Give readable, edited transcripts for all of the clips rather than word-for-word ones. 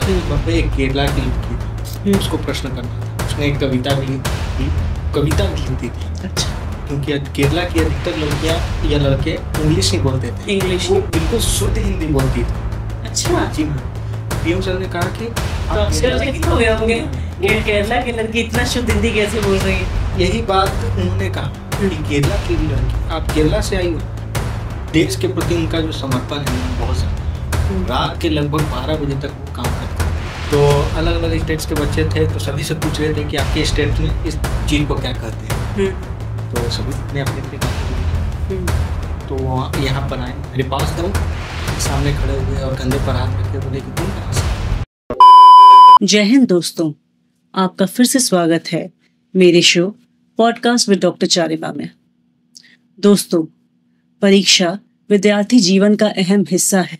वहाँ पे एक केरला की लड़की थी, उसको प्रश्न करना था। उसने एक कविता भी लिखी थी। अच्छा। क्योंकि केरला की अधिकतर लड़कियाँ या लड़के इंग्लिश नहीं बोलते थे, इंग्लिश वो बिल्कुल शुद्ध हिंदी बोलती थी। अच्छा। जी हाँ। पीएम सर ने कहा कि तो आश्चर्यचकित हो गए होंगे कि केरला की लड़की इतना शुद्ध हिंदी कैसे बोल रही है। यही बात उन्होंने कहा कि केरला की लड़की, आप केरला से आई हो, देश के प्रति उनका जो समर्पण है वो बहुत ज़्यादा। रात के लगभग 12 बजे तक वो काम करते हैं। तो अलग अलग स्टेट्स के बच्चे थे, तो सभी से पूछ रहे थे कि आपके स्टेट में इस चीज़ को क्या कहते हैं। तो सभी ने अपनी अपनी बात की। तो यहाँ पर आए, मेरे पास दो सामने खड़े हुए और कंधे पर हाथ रखे, बोले कि तुम कहाँ से। जय हिंद दोस्तों, आपका फिर से स्वागत है मेरे शो पॉडकास्ट विद डॉक्टर चारिमा में। दोस्तों, परीक्षा विद्यार्थी जीवन का अहम हिस्सा है।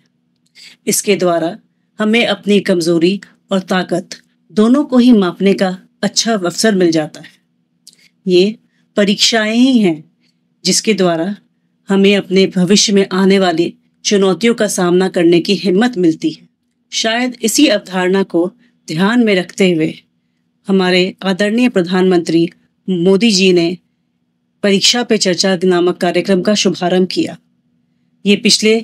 इसके द्वारा हमें अपनी कमजोरी और ताकत दोनों को ही मापने का अच्छा अवसर मिल जाता है। ये परीक्षाएं ही हैं जिसके द्वारा हमें अपने भविष्य में आने वाली चुनौतियों का सामना करने की हिम्मत मिलती है। शायद इसी अवधारणा को ध्यान में रखते हुए हमारे आदरणीय प्रधानमंत्री मोदी जी ने परीक्षा पे चर्चा नामक कार्यक्रम का शुभारंभ किया। ये पिछले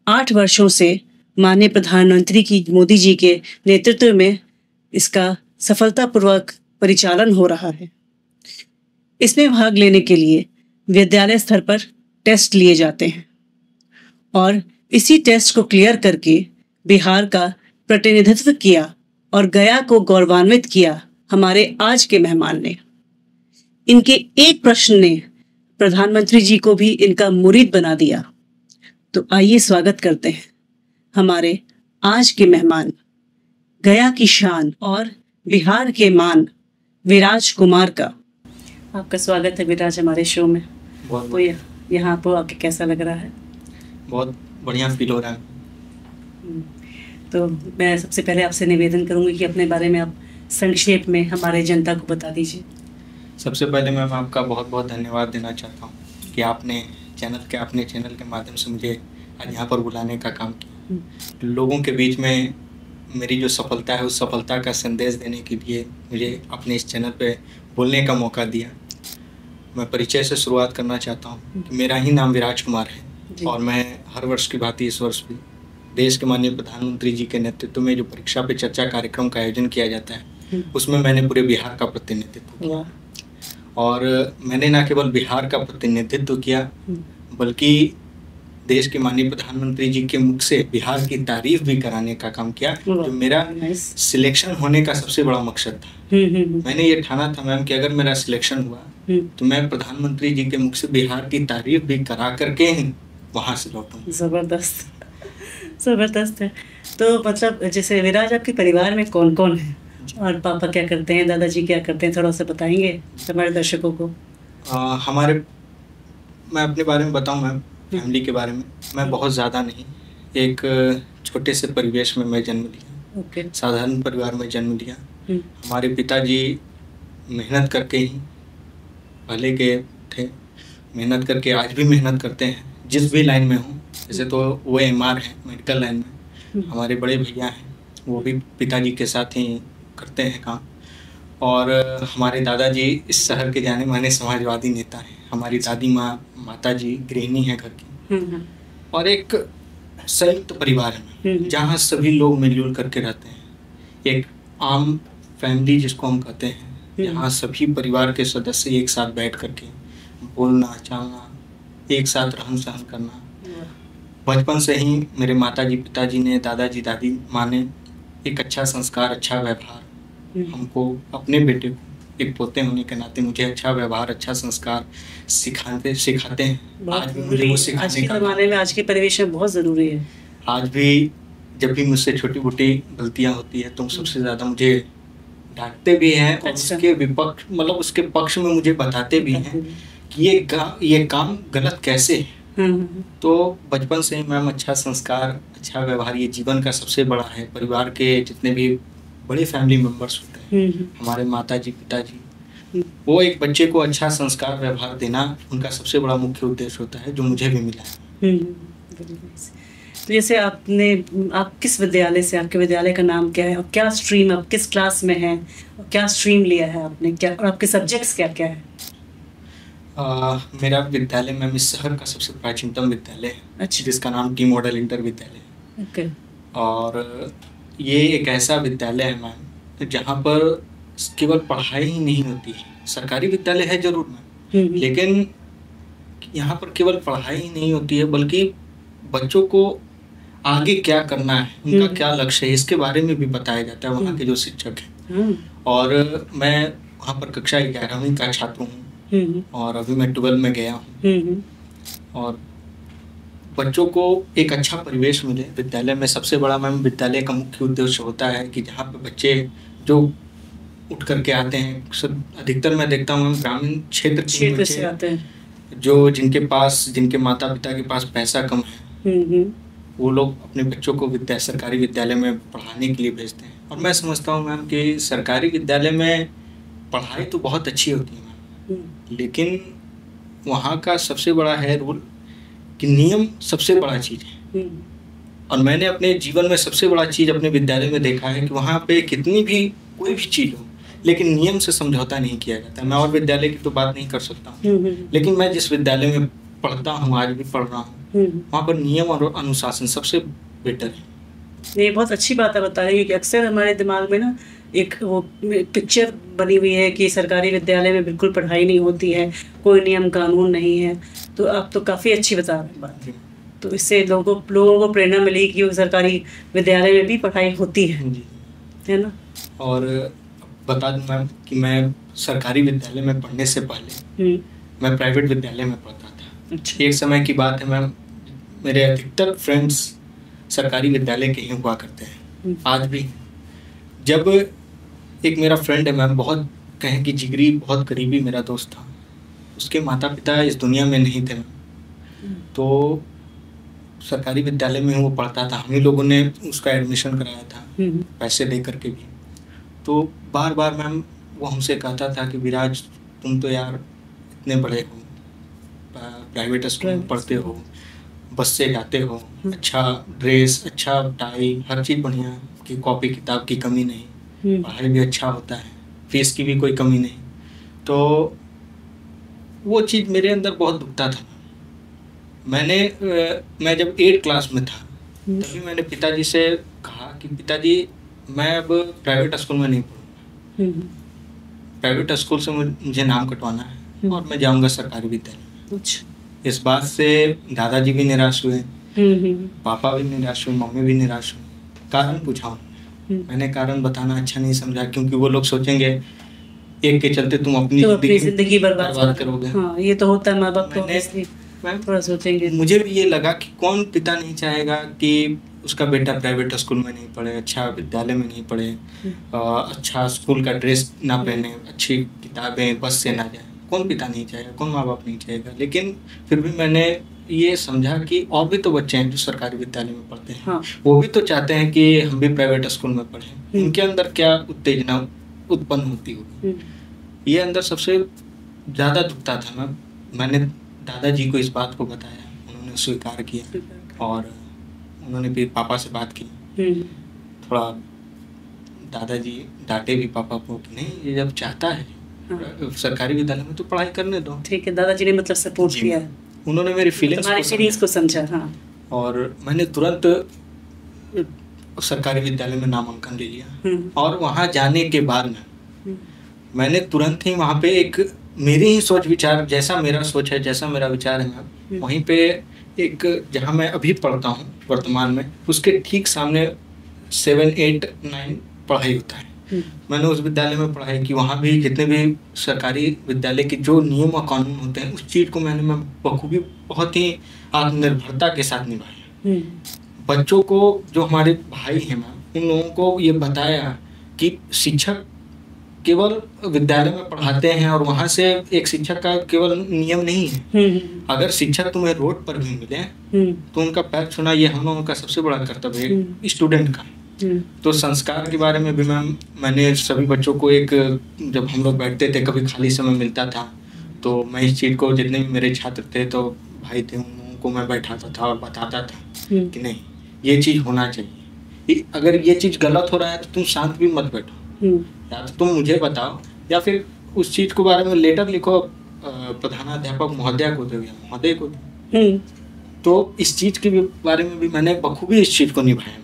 8 वर्षों से माननीय प्रधानमंत्री की मोदी जी के नेतृत्व में इसका सफलतापूर्वक परिचालन हो रहा है। इसमें भाग लेने के लिए विद्यालय स्तर पर टेस्ट लिए जाते हैं और इसी टेस्ट को क्लियर करके बिहार का प्रतिनिधित्व किया और गया को गौरवान्वित किया हमारे आज के मेहमान ने। इनके एक प्रश्न ने प्रधानमंत्री जी को भी इनका मुरीद बना दिया। तो आइए स्वागत करते हैं हमारे आज के मेहमान, गया की शान और बिहार के मान, विराज कुमार का। आपका स्वागत है विराज हमारे शो में। तो यहाँ पर आपके कैसा लग रहा है? बहुत बढ़िया फील हो रहा है। तो मैं सबसे पहले आपसे निवेदन करूंगी कि अपने बारे में आप संक्षेप में हमारे जनता को बता दीजिए। सबसे पहले मैं आपका बहुत बहुत धन्यवाद देना चाहता हूँ कि आपने अपने चैनल के माध्यम से मुझे आज यहाँ पर बुलाने का काम किया। लोगों के बीच में मेरी जो सफलता है उस सफलता का संदेश देने के लिए मुझे अपने इस चैनल पे बोलने का मौका दिया। मैं परिचय से शुरुआत करना चाहता हूँ कि मेरा ही नाम विराज कुमार है और मैं हर वर्ष की भांति इस वर्ष भी देश के माननीय प्रधानमंत्री जी के नेतृत्व में जो परीक्षा पे चर्चा कार्यक्रम का आयोजन किया जाता है उसमें मैंने पूरे बिहार का प्रतिनिधित्व किया। और मैंने न केवल बिहार का प्रतिनिधित्व किया बल्कि देश के माननीय प्रधानमंत्री जी के मुख से बिहार की तारीफ भी कराने का काम किया, जो मेरा सिलेक्शन होने का सबसे बड़ा मकसद था। मैंने ये ठाना था मैम कि अगर मेरा सिलेक्शन हुआ तो मैं प्रधानमंत्री जी के मुख से बिहार की तारीफ भी करा करके ही वहाँ से लौटूंगा। जबरदस्त है। तो मतलब जैसे विराज, आपके परिवार में कौन कौन है और पापा क्या करते हैं, दादाजी क्या करते हैं, थोड़ा सा बताएंगे हमारे दर्शकों को? मैं अपने बारे में बताऊं मैम, फैमिली के बारे में। मैं बहुत ज़्यादा नहीं, एक छोटे से परिवेश में मैं जन्म लिया। साधारण परिवार में जन्म लिया। हमारे पिताजी मेहनत करके ही पहले के थे, मेहनत करके आज भी मेहनत करते हैं जिस भी लाइन में हूँ। जैसे तो वो एमआर है मेडिकल लाइन में, हमारे बड़े भैया हैं वो भी पिताजी के साथ ही करते हैं काम। और हमारे दादाजी इस शहर के जाने माने समाजवादी नेता हैं। हमारी दादी माता जी गृहिणी हैं घर की। और एक संयुक्त परिवार है जहाँ सभी लोग मिलजुल करके रहते हैं। एक आम फैमिली जिसको हम कहते हैं, यहाँ सभी परिवार के सदस्य एक साथ बैठ करके बोलना चालना, एक साथ रहन सहन करना। बचपन से ही मेरे माताजी पिताजी ने, दादाजी दादी माँ ने एक अच्छा संस्कार, अच्छा व्यवहार हमको, अपने बेटे को, एक पोते होने के नाते मुझे अच्छा व्यवहार, अच्छा संस्कार सिखाते हैं। आज भी मुझे वो सिखाने आज के ज़माने में, आज के परिवेश में बहुत ज़रूरी है। आज भी जब भी मुझसे छोटी मोटी गलतियाँ होती है तो सबसे ज़्यादा मुझे डांटते भी हैं और उसके विपक्ष, मतलब उसके पक्ष में मुझे बताते भी हैं कि ये काम गलत कैसे है। तो बचपन से ही मैम अच्छा संस्कार, अच्छा व्यवहार ये जीवन का सबसे बड़ा है। परिवार के जितने भी बड़े फैमिली मेंबर्स होते हैं, हमारे माताजी पिताजी, वो एक बच्चे को अच्छा संस्कार व्यवहार देना उनका सबसे बड़ा मुख्य उद्देश्य होता है, जो मुझे भी मिला है। तो तो जैसे आप किस विद्यालय से, आपके विद्यालय का नाम क्या है और क्या स्ट्रीम, आप किस क्लास में हैं और क्या स्ट्रीम लिया है आपने, क्या और आपके सब्जेक्ट्स क्या क्या है? मेरा विद्यालय मैम इस शहर का सबसे प्राचीनतम विद्यालय है। अच्छा। जिसका नाम टी मॉडल इंटर विद्यालय है। ओके। और ये एक ऐसा विद्यालय है मैम जहाँ पर केवल पढ़ाई ही नहीं होती है। सरकारी विद्यालय है जरूर मैम, लेकिन यहाँ पर केवल पढ़ाई ही नहीं होती है, बल्कि बच्चों को आगे क्या करना है, उनका क्या लक्ष्य है, इसके बारे में भी बताया जाता है वहाँ के जो शिक्षक हैं। और मैं वहाँ पर कक्षा 11वीं का छात्र हूँ और अभी मैं 12 में गया हूँ। और बच्चों को एक अच्छा परिवेश मिले विद्यालय में, सबसे बड़ा मैम विद्यालय का मुख्य उद्देश्य होता है कि जहाँ पे बच्चे जो उठ करके आते हैं, अधिकतर मैं देखता हूँ ग्रामीण क्षेत्र से आते हैं, जो जिनके माता पिता के पास पैसा कम है, वो लोग अपने बच्चों को सरकारी विद्यालय में पढ़ाने के लिए भेजते हैं। और मैं समझता हूँ मैम कि सरकारी विद्यालय में पढ़ाई तो बहुत अच्छी होती है मैम, लेकिन वहाँ का सबसे बड़ा है रूल कि नियम सबसे बड़ा चीज़ है। और मैंने अपने जीवन में सबसे बड़ा चीज़ अपने विद्यालय में देखा है कि वहाँ पे कितनी भी कोई भी चीज़ हो, लेकिन नियम से समझौता नहीं किया जाता। मैं और विद्यालय की तो बात नहीं कर सकता हूँ, लेकिन मैं जिस विद्यालय में पढ़ता हूँ, आज भी पढ़ रहा हूँ, वहाँ पर नियम और अनुशासन सबसे बेटर है। ये बहुत अच्छी बात है बता रही है कि अक्सर हमारे दिमाग में ना एक वो पिक्चर बनी हुई है कि सरकारी विद्यालय में बिल्कुल पढ़ाई नहीं होती है, कोई नियम कानून नहीं है। तो आप तो काफ़ी अच्छी बता रहे हैं बात, तो इससे लोगों को प्रेरणा मिली कि सरकारी विद्यालय में भी पढ़ाई होती है ना। और बता दूं मैम कि मैं सरकारी विद्यालय में पढ़ने से पहले मैं प्राइवेट विद्यालय में पढ़ता था। अच्छा। एक समय की बात है मैम, मेरे अधिकतर फ्रेंड्स सरकारी विद्यालय के ही हुआ करते हैं आज भी। जब एक मेरा फ्रेंड है मैम, बहुत कहें कि जिगरी, बहुत करीबी मेरा दोस्त था, उसके माता पिता इस दुनिया में नहीं थे, तो सरकारी विद्यालय में वो पढ़ता था। हम ही लोगों ने उसका एडमिशन कराया था पैसे दे करके भी। तो बार बार मैम वो हमसे कहता था कि विराज तुम तो यार इतने बड़े हो, प्राइवेट स्कूल में पढ़ते हो, बस से जाते हो, अच्छा ड्रेस, अच्छा टाई, हर चीज़ बढ़िया, कि कॉपी किताब की कमी नहीं, पढ़ाई भी अच्छा होता है, फीस की भी कोई कमी नहीं। तो वो चीज़ मेरे अंदर बहुत दुखता था। मैं जब 8 क्लास में था तभी मैंने पिताजी से कहा कि पिताजी मैं अब प्राइवेट स्कूल में नहीं पढ़ूँगा, प्राइवेट स्कूल से मुझे नाम कटवाना है और मैं जाऊँगा सरकारी विद्यालय में। इस बात से दादाजी भी निराश हुए, पापा भी निराश हुए, मम्मी भी निराश हुई। कारण पूछा, मैंने कारण बताना अच्छा नहीं समझा, क्योंकि वो लोग सोचेंगे एक के चलते तुम अपनी जिंदगी बर्बाद करोगे। हाँ, ये तो होता है, माँ बाप थोड़ा सोचेंगे। मुझे भी ये लगा कि कौन पिता नहीं चाहेगा कि उसका बेटा प्राइवेट स्कूल में नहीं पढ़े, अच्छा विद्यालय में नहीं पढ़े, अच्छा स्कूल का ड्रेस ना पहने, अच्छी किताबें, बस से ना जाए। कौन पिता नहीं चाहेगा, कौन माँ बाप नहीं चाहेगा। लेकिन फिर भी मैंने ये समझा कि और भी तो बच्चे हैं जो सरकारी विद्यालय में पढ़ते हैं। हाँ। वो भी तो चाहते हैं कि हम भी प्राइवेट स्कूल में पढ़ें, उनके अंदर क्या उत्तेजना उत्पन्न होती होगी। ये अंदर सबसे ज़्यादा दुखता था। मैंने दादाजी को इस बात को बताया, उन्होंने स्वीकार किया और उन्होंने फिर पापा से बात की। थोड़ा दादाजी डांटे भी पापा को कि नहीं, ये जब चाहता है सरकारी विद्यालय में तो पढ़ाई करने दो। ठीक है, दादाजी ने मतलब सपोर्ट किया, उन्होंने मेरी फीलिंग्स को समझा। हाँ। और मैंने तुरंत सरकारी विद्यालय में नामांकन ले लिया। और वहाँ जाने के बाद मैंने तुरंत ही वहाँ पे एक मेरी ही सोच विचार, जैसा मेरा सोच है, जैसा मेरा विचार है, वहीं पे एक जहाँ मैं अभी पढ़ता हूँ वर्तमान में, उसके ठीक सामने 7, 8, 9 पढ़ाई होता है। मैंने उस विद्यालय में पढ़ाई की। वहाँ भी जितने भी सरकारी विद्यालय के जो नियम और कानून होते हैं, उस चीज़ को मैं बखूबी बहुत ही आत्मनिर्भरता के साथ निभाया। बच्चों को, जो हमारे भाई हैं मैम, उन लोगों को ये बताया कि शिक्षक केवल विद्यालय में पढ़ाते हैं और वहाँ से एक शिक्षक का केवल नियम नहीं है। अगर शिक्षक तुम्हें रोड पर भी मिले तो उनका पैर छूना ये हम लोगों का सबसे बड़ा कर्तव्य है स्टूडेंट का। तो संस्कार के बारे में भी मैंने सभी बच्चों को जब हम लोग बैठते थे, कभी खाली समय मिलता था, तो मैं इस चीज़ को, जितने भी मेरे छात्र थे तो भाई थे, उन लोगों को मैं बैठाता था और बताता था कि नहीं, ये चीज़ होना चाहिए, अगर ये चीज़ गलत हो रहा है तो तुम शांत भी मत बैठो, या तो तुम मुझे बताओ या फिर उस चीज़ के बारे में लेटर लिखो प्रधानाध्यापक महोदया को दो या महोदय को दो। तो इस चीज़ के बारे में भी मैंने बखूबी इस चीज़ को निभाया।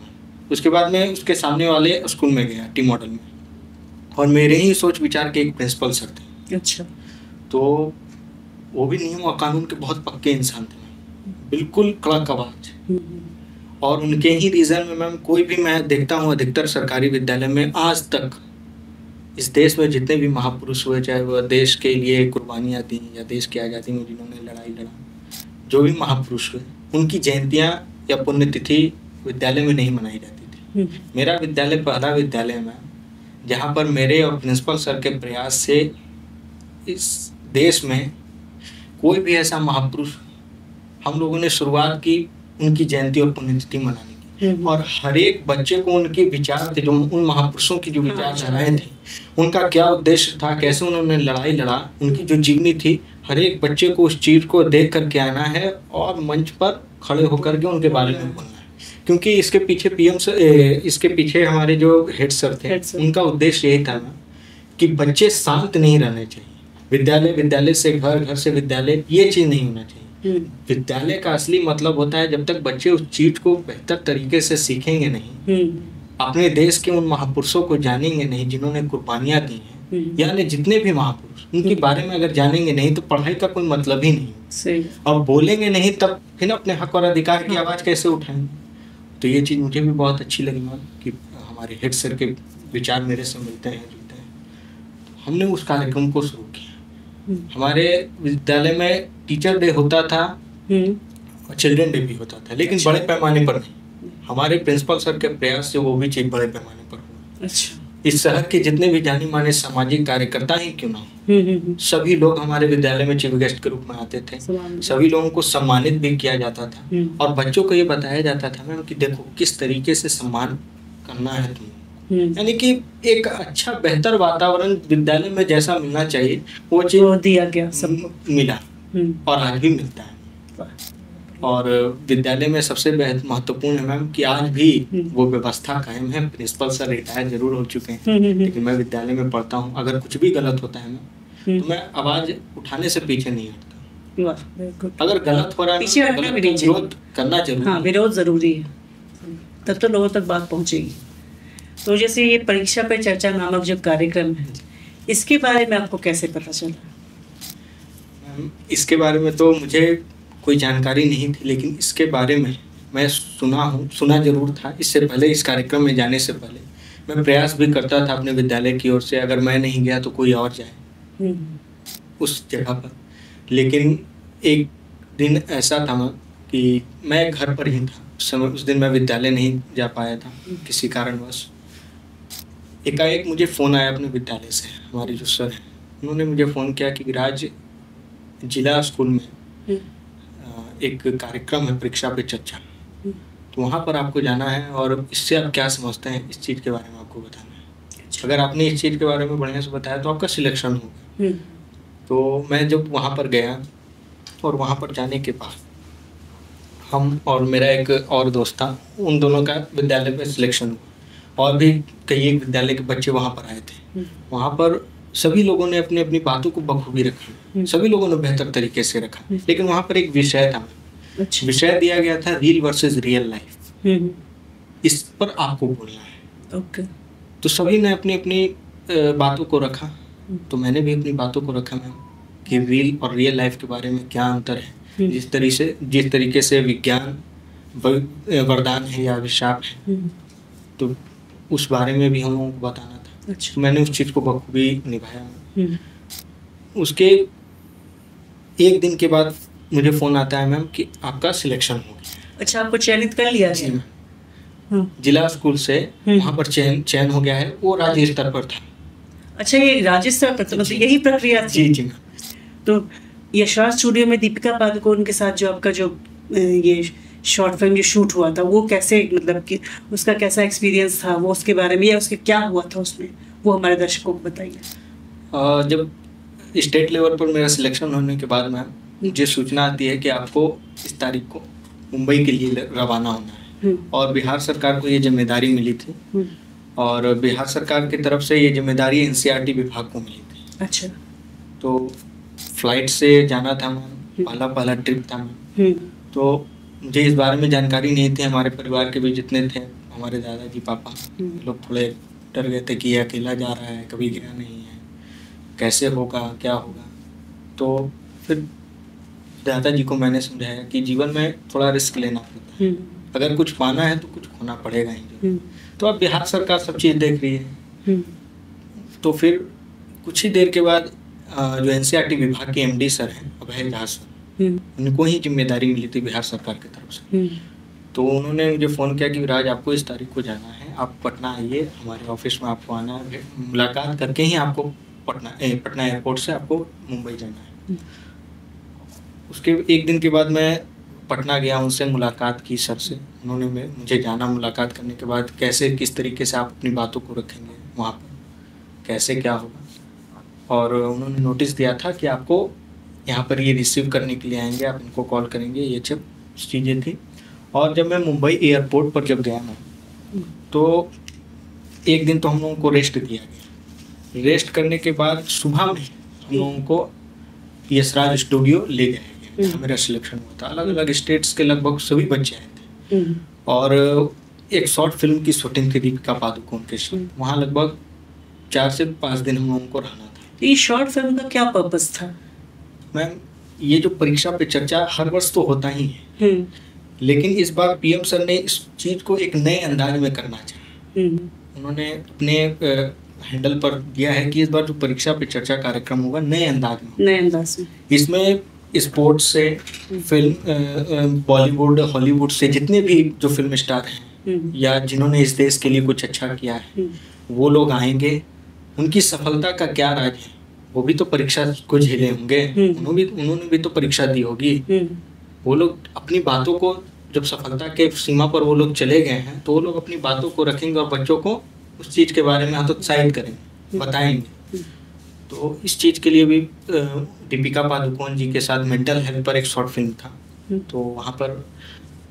उसके बाद मैं उसके सामने वाले स्कूल में गया, टी मॉडल में, और मेरे ही सोच विचार के एक प्रिंसिपल सर थे। अच्छा। तो वो भी नियम और कानून के बहुत पक्के इंसान थे, बिल्कुल कड़क आवाज। और उनके ही रीज़न में मैम कोई भी मैं देखता हूँ अधिकतर सरकारी विद्यालय में आज तक इस देश में जितने भी महापुरुष हुए, चाहे वह देश के लिए कुर्बानियाँ दी या देश की आज़ादी में जिन्होंने लड़ाई लड़ा, जो भी महापुरुष हुए उनकी जयंतियाँ या पुण्यतिथि विद्यालय में नहीं मनाई जाती थी। मेरा विद्यालय पहला विद्यालय है जहाँ पर मेरे और प्रिंसिपल सर के प्रयास से इस देश में कोई भी ऐसा महापुरुष, हम लोगों ने शुरुआत की उनकी जयंती और पुण्यतिथि मनाने की, और हर एक बच्चे को उनके विचार थे, जो उन महापुरुषों की जो विचारधाराएं थी, उनका क्या उद्देश्य था, कैसे उन्होंने लड़ाई लड़ा, उनकी जो जीवनी थी, हर एक बच्चे को उस चीज़ को देख करके आना है और मंच पर खड़े होकर के उनके बारे में बोलना है। क्योंकि इसके पीछे इसके पीछे हमारे जो हेड सर थे, उनका उद्देश्य यही था ना कि बच्चे शांत नहीं रहने चाहिए, विद्यालय से घर, घर से विद्यालय, ये चीज़ नहीं होना चाहिए। विद्यालय का असली मतलब होता है जब तक बच्चे उस चीज को बेहतर तरीके से सीखेंगे नहीं, अपने देश के उन महापुरुषों को जानेंगे नहीं जिन्होंने कुर्बानियां दी हैं, यानी जितने भी महापुरुष उनके बारे में अगर जानेंगे नहीं तो पढ़ाई का कोई मतलब ही नहीं। और बोलेंगे नहीं तब फिर अपने हक और अधिकार की आवाज कैसे उठाएंगे। तो ये चीज मुझे भी बहुत अच्छी लगी मैम कि हमारे हेड सर के विचार मेरे से मिलते हैं, जुलते हैं। हमने उस कार्यक्रम को शुरू किया। हमारे विद्यालय में टीचर डे होता था और चिल्ड्रन डे भी होता था, लेकिन बड़े पैमाने पर नहीं। हमारे प्रिंसिपल सर के प्रयास से वो भी चीज बड़े पैमाने पर हुआ। अच्छा। इस शहर के जितने भी जाने माने सामाजिक कार्यकर्ता ही क्यों ना हो, सभी लोग हमारे विद्यालय में चीफ गेस्ट के रूप में आते थे। सभी लोगों को सम्मानित भी किया जाता था और बच्चों को ये बताया जाता था मैम कि देखो किस तरीके से सम्मान करना है तुम्हें, यानी कि एक अच्छा बेहतर वातावरण विद्यालय में जैसा मिलना चाहिए वो चीज दिया गया, सबको मिला और आज भी मिलता है। और विद्यालय में सबसे महत्वपूर्ण है मैम कि आज भी वो व्यवस्था कायम है। प्रिंसिपल सर रिटायर जरूर हो चुके हैं, लेकिन मैं विद्यालय में पढ़ता हूँ। अगर कुछ भी गलत होता है मैम तो मैं आवाज उठाने से पीछे नहीं हटता। अगर गलत हो रहा है विरोध करना जरूरी, हाँ, विरोध जरूरी है, तब तो लोगों तक बात पहुंचेगी। तो जैसे ये परीक्षा पे चर्चा नामक जो कार्यक्रम है, इसके बारे में आपको कैसे पता चला? इसके बारे में तो मुझे कोई जानकारी नहीं थी, लेकिन इसके बारे में मैं सुना जरूर था। इससे पहले, इस कार्यक्रम में जाने से पहले मैं प्रयास भी करता था अपने विद्यालय की ओर से, अगर मैं नहीं गया तो कोई और जाए उस जगह पर। लेकिन एक दिन ऐसा था कि मैं घर पर ही था उस दिन मैं विद्यालय नहीं जा पाया था किसी कारणवश। एकाएक मुझे फ़ोन आया अपने विद्यालय से, हमारे जो सर हैं उन्होंने मुझे फ़ोन किया कि राज्य जिला स्कूल में एक कार्यक्रम है परीक्षा पे चर्चा, तो वहाँ पर आपको जाना है और इससे आप क्या समझते हैं इस चीज़ के बारे में आपको बताना है। अगर आपने इस चीज़ के बारे में बढ़िया से बताया तो आपका सिलेक्शन होगा। तो मैं जब वहाँ पर गया और वहाँ पर जाने के बाद हम और मेरा एक और दोस्त था, उन दोनों का विद्यालय में सिलेक्शन हुआ और भी कई एक विद्यालय के बच्चे वहाँ पर आए थे। वहाँ पर सभी लोगों ने अपनी अपनी बातों को बखूबी रखा, सभी लोगों ने बेहतर तरीके से रखा, लेकिन वहाँ पर एक विषय था। विषय दिया गया था रील वर्सेस रियल लाइफ, इस पर आपको बोलना है। ओके। तो सभी ने अपनी अपनी बातों को रखा, तो मैंने भी अपनी बातों को रखा मैम कि रील और रियल लाइफ के बारे में क्या अंतर है। जिस तरीके से विज्ञान वरदान है या अभिशाप है, तो उस बारे में भी हम लोगों को बताना था। अच्छा। तो मैंने उस चीज़ को बखूबी निभाया। उसके एक दिन के बाद मुझे फ़ोन आता है मैम कि आपका सिलेक्शन हो गया। अच्छा, आपको चयनित कर लिया? जी मैम, जिला स्कूल से वहाँ पर चयन हो गया है, वो राज्य स्तर पर था। अच्छा, ये राज्य स्तर पर था, मतलब यही प्रक्रिया थी? जी मैम। तो यशराज स्टूडियो में दीपिका पादुकोण के साथ जो आपका जो ये शॉर्ट फिल्म जो शूट हुआ था, वो कैसे, मतलब कि उसका कैसा एक्सपीरियंस था, वो उसके बारे में या उसके क्या हुआ था उसमें, वो हमारे दर्शकों को बताइए। जब स्टेट लेवल पर मेरा सिलेक्शन होने के बाद मैम मुझे सूचना आती है कि आपको इस तारीख को मुंबई के लिए रवाना होना है। और बिहार सरकार को ये जिम्मेदारी मिली थी और बिहार सरकार की तरफ से ये जिम्मेदारी एनसीईआरटी विभाग को मिली थी। अच्छा। तो फ्लाइट से जाना था मैम, पहला ट्रिप था मैम। तो मुझे इस बारे में जानकारी नहीं थी। हमारे परिवार के भी जितने थे, हमारे दादाजी पापा लोग थोड़े डर गए थे कि ये अकेला जा रहा है, कभी गया नहीं है, कैसे होगा, क्या होगा। तो फिर दादाजी को मैंने समझाया कि जीवन में थोड़ा रिस्क लेना पड़ता है, अगर कुछ पाना है तो कुछ खोना पड़ेगा ही। तो अब बिहार सरकार सब चीज़ देख रही है। तो फिर कुछ ही देर के बाद जो एनसीईआरटी विभाग के एमडी सर हैं अभय झा सर, उनको ही जिम्मेदारी मिली थी बिहार सरकार की तरफ से। तो उन्होंने मुझे फ़ोन किया कि राज आपको इस तारीख को जाना है, आप पटना आइए, हमारे ऑफिस में आपको आना है, मुलाकात करके ही आपको पटना एयरपोर्ट से आपको मुंबई जाना है। उसके एक दिन के बाद मैं पटना गया, उनसे मुलाकात की सर से। उन्होंने मुझे जाना, मुलाकात करने के बाद कैसे किस तरीके से आप अपनी बातों को रखेंगे वहाँ पर, कैसे क्या होगा। और उन्होंने नोटिस दिया था कि आपको यहाँ पर ये रिसीव करने के लिए आएंगे, आप इनको कॉल करेंगे, ये सब चीज़ें थी। और जब मैं मुंबई एयरपोर्ट पर जब गया मैं, तो एक दिन तो हम लोगों को रेस्ट दिया गया। रेस्ट करने के बाद सुबह में हम लोगों को यशराज स्टूडियो ले गए, मेरा सिलेक्शन हुआ था। अलग अलग स्टेट्स के लगभग सभी बच्चे आए थे और एक शॉर्ट फिल्म की शूटिंग थी दीपिका पादुकोण के साथ। वहाँ लगभग 4 से 5 दिन हम लोगों को रहना था। ये शॉर्ट फिल्म का क्या पर्पस था? मैम, ये जो परीक्षा पे चर्चा हर वर्ष तो होता ही है, लेकिन इस बार पीएम सर ने इस चीज़ को एक नए अंदाज में करना चाहिए। उन्होंने अपने हैंडल पर दिया है कि इस बार जो परीक्षा पे चर्चा कार्यक्रम होगा नए अंदाज में। इसमें स्पोर्ट्स से फिल्म, बॉलीवुड हॉलीवुड से जितने भी जो फिल्म स्टार हैं या जिन्होंने इस देश के लिए कुछ अच्छा किया है, वो लोग आएंगे। उनकी सफलता का क्या राज है, वो भी तो परीक्षा को झेले होंगे, उन्होंने भी तो परीक्षा दी होगी। वो लोग अपनी बातों को, जब सफलता के सीमा पर वो लोग चले गए हैं, तो वो लोग अपनी बातों को रखेंगे और बच्चों को उस चीज़ के बारे में हतोत्साहित करेंगे, बताएंगे। तो इस चीज़ के लिए भी दीपिका पादुकोण जी के साथ मेंटल हेल्थ पर एक शॉर्ट फिल्म था। तो वहाँ पर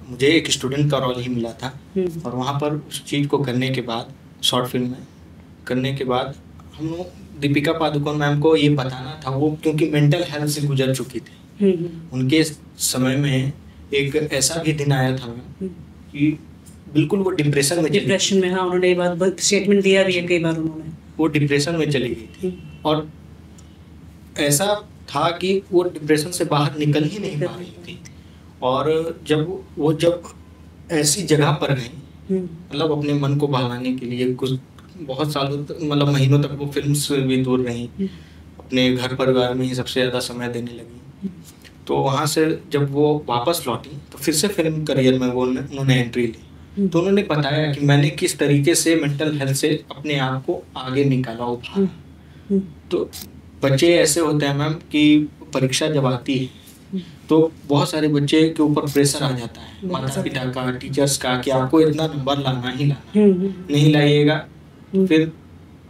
मुझे एक स्टूडेंट का रोल ही मिला था और वहाँ पर उस चीज़ को करने के बाद, शॉर्ट फिल्म में करने के बाद, हम लोग दीपिका पादुकोण मैम को ये बताना था, वो क्योंकि मेंटल हेल्थ से गुजर चुकी थी। उनके समय में एक ऐसा भी दिन आया था कि बिल्कुल वो डिप्रेशन में। हाँ, उन्होंने ये बात स्टेटमेंट दिया भी है कई बार। उन्होंने वो डिप्रेशन में चली गई थी और ऐसा था कि वो डिप्रेशन से बाहर निकल ही नहीं पा रही थी। और जब ऐसी जगह पर गई, मतलब अपने मन को बहलाने के लिए कुछ बहुत सालों तक, मतलब महीनों तक वो फिल्म से भी दूर रही, अपने घर परिवार में ही सबसे ज़्यादा समय देने लगी। तो वहाँ से जब वो वापस लौटी तो फिर से फिल्म करियर में उन्होंने एंट्री ली। तो उन्होंने बताया कि मैंने किस तरीके से मेंटल हेल्थ से अपने आप को आगे निकाला, उभारा। तो बच्चे ऐसे होते हैं मैम कि परीक्षा जब आती है तो बहुत सारे बच्चे के ऊपर प्रेशर आ जाता है, माता पिता का, टीचर्स का, कि आपको इतना नंबर लाना ही लाना, नहीं लाइएगा फिर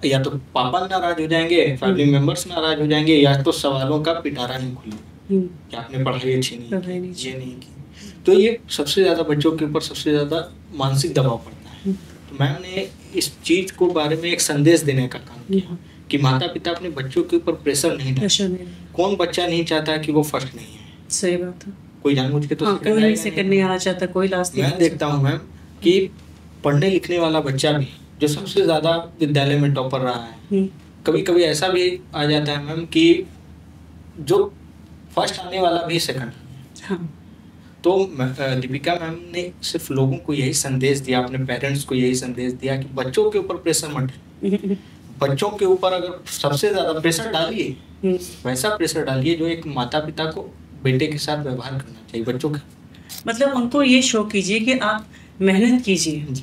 या तो पापा नाराज हो जाएंगे, फैमिली मेंबर्स नाराज हो जाएंगे, या तो सवालों का पिटारा ही खुलेगा कि आपने पढ़ाई अच्छी नहीं की, ये नहीं की। तो ये सबसे ज़्यादा बच्चों के ऊपर सबसे ज़्यादा मानसिक दबाव पड़ता है। तो मैम ने इस चीज़ को बारे में एक संदेश देने का काम किया कि माता पिता अपने बच्चों के ऊपर प्रेशर नहीं डालें। कौन बच्चा नहीं चाहता कि वो फर्स्ट नहीं है? सही बात है। कोई जानबूझ के तो सेकंड नहीं आना चाहता, कोई लास्ट नहीं। मैं देखता हूँ मैम कि पढ़ने लिखने वाला बच्चा भी जो सबसे ज़्यादा विद्यालय में टॉपर रहा है, कभी कभी ऐसा भी आ जाता है मैम कि जो फर्स्ट आने वाला भी सेकंड। हाँ। तो दीपिका मैम ने सिर्फ लोगों को यही संदेश दिया, अपने पेरेंट्स को यही संदेश दिया कि बच्चों के ऊपर प्रेशर मत डालिए। बच्चों के ऊपर अगर सबसे ज़्यादा प्रेशर डालिए, वैसा प्रेशर डालिए जो एक माता पिता को बेटे के साथ व्यवहार करना चाहिए बच्चों का। मतलब उनको ये शो कीजिए कि आप मेहनत कीजिए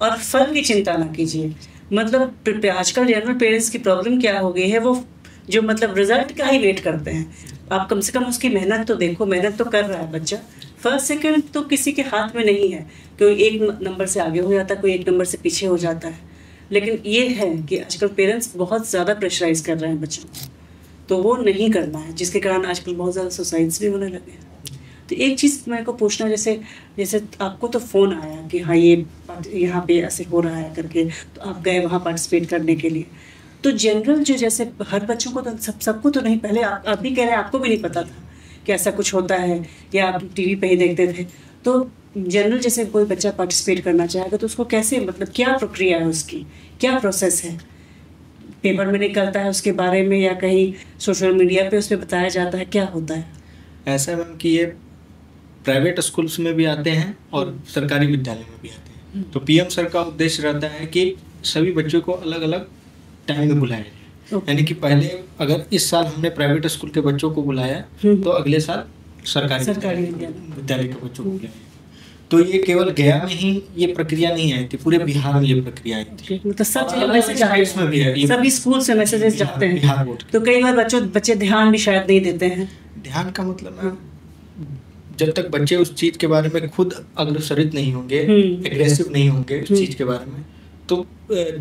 और फल की चिंता ना कीजिए। मतलब आजकल जनरल पेरेंट्स की प्रॉब्लम क्या हो गई है, वो जो मतलब रिजल्ट का ही वेट करते हैं। आप कम से कम उसकी मेहनत तो देखो, मेहनत तो कर रहा है बच्चा। फर्स्ट सेकंड तो किसी के हाथ में नहीं है, कोई एक नंबर से आगे हो जाता है, कोई एक नंबर से पीछे हो जाता है। लेकिन ये है कि आजकल पेरेंट्स बहुत ज़्यादा प्रेशराइज कर रहे हैं बच्चों को, तो वो नहीं करना है, जिसके कारण आजकल बहुत ज़्यादा सुसाइड्स भी होने लगे हैं। तो एक चीज़ मेरे को पूछना, जैसे जैसे आपको तो फ़ोन आया कि हाँ ये यहाँ पे ऐसे हो रहा है करके, तो आप गए वहाँ पार्टिसिपेट करने के लिए। तो जनरल जो जैसे हर बच्चों को तो सबको तो नहीं, पहले आप भी कह रहे हैं आपको भी नहीं पता था कि ऐसा कुछ होता है, या आप टीवी पे ही देखते थे। तो जनरल जैसे कोई बच्चा पार्टिसिपेट करना चाहेगा तो उसको कैसे, मतलब क्या प्रक्रिया है उसकी, क्या प्रोसेस है? पेपर में निकलता है उसके बारे में, या कहीं सोशल मीडिया पे उसमें बताया जाता है, क्या होता है? ऐसा मैम कि ये प्राइवेट स्कूल्स में भी आते हैं और सरकारी विद्यालय में भी आते हैं। तो पीएम सर का उद्देश्य रहता है कि सभी बच्चों को अलग अलग टाइम में बुलाया जाए। यानी कि पहले अगर इस साल हमने प्राइवेट स्कूल के बच्चों को बुलाया तो अगले साल सरकारी विद्यालय के बच्चों को बुलाया। तो ये केवल गया में ही ये प्रक्रिया नहीं आई थी, पूरे बिहार में ये प्रक्रिया आई थी। मतलब सब जगह मैसेज में भी है, सभी स्कूल से मैसेजेस जाते हैं बिहार बोर्ड। तो कई बार बच्चे ध्यान भी शायद नहीं देते हैं। ध्यान का मतलब जब तक बच्चे उस चीज के बारे में खुद अग्रसरित नहीं होंगे, एग्रेसिव नहीं होंगे उस चीज के बारे में, तो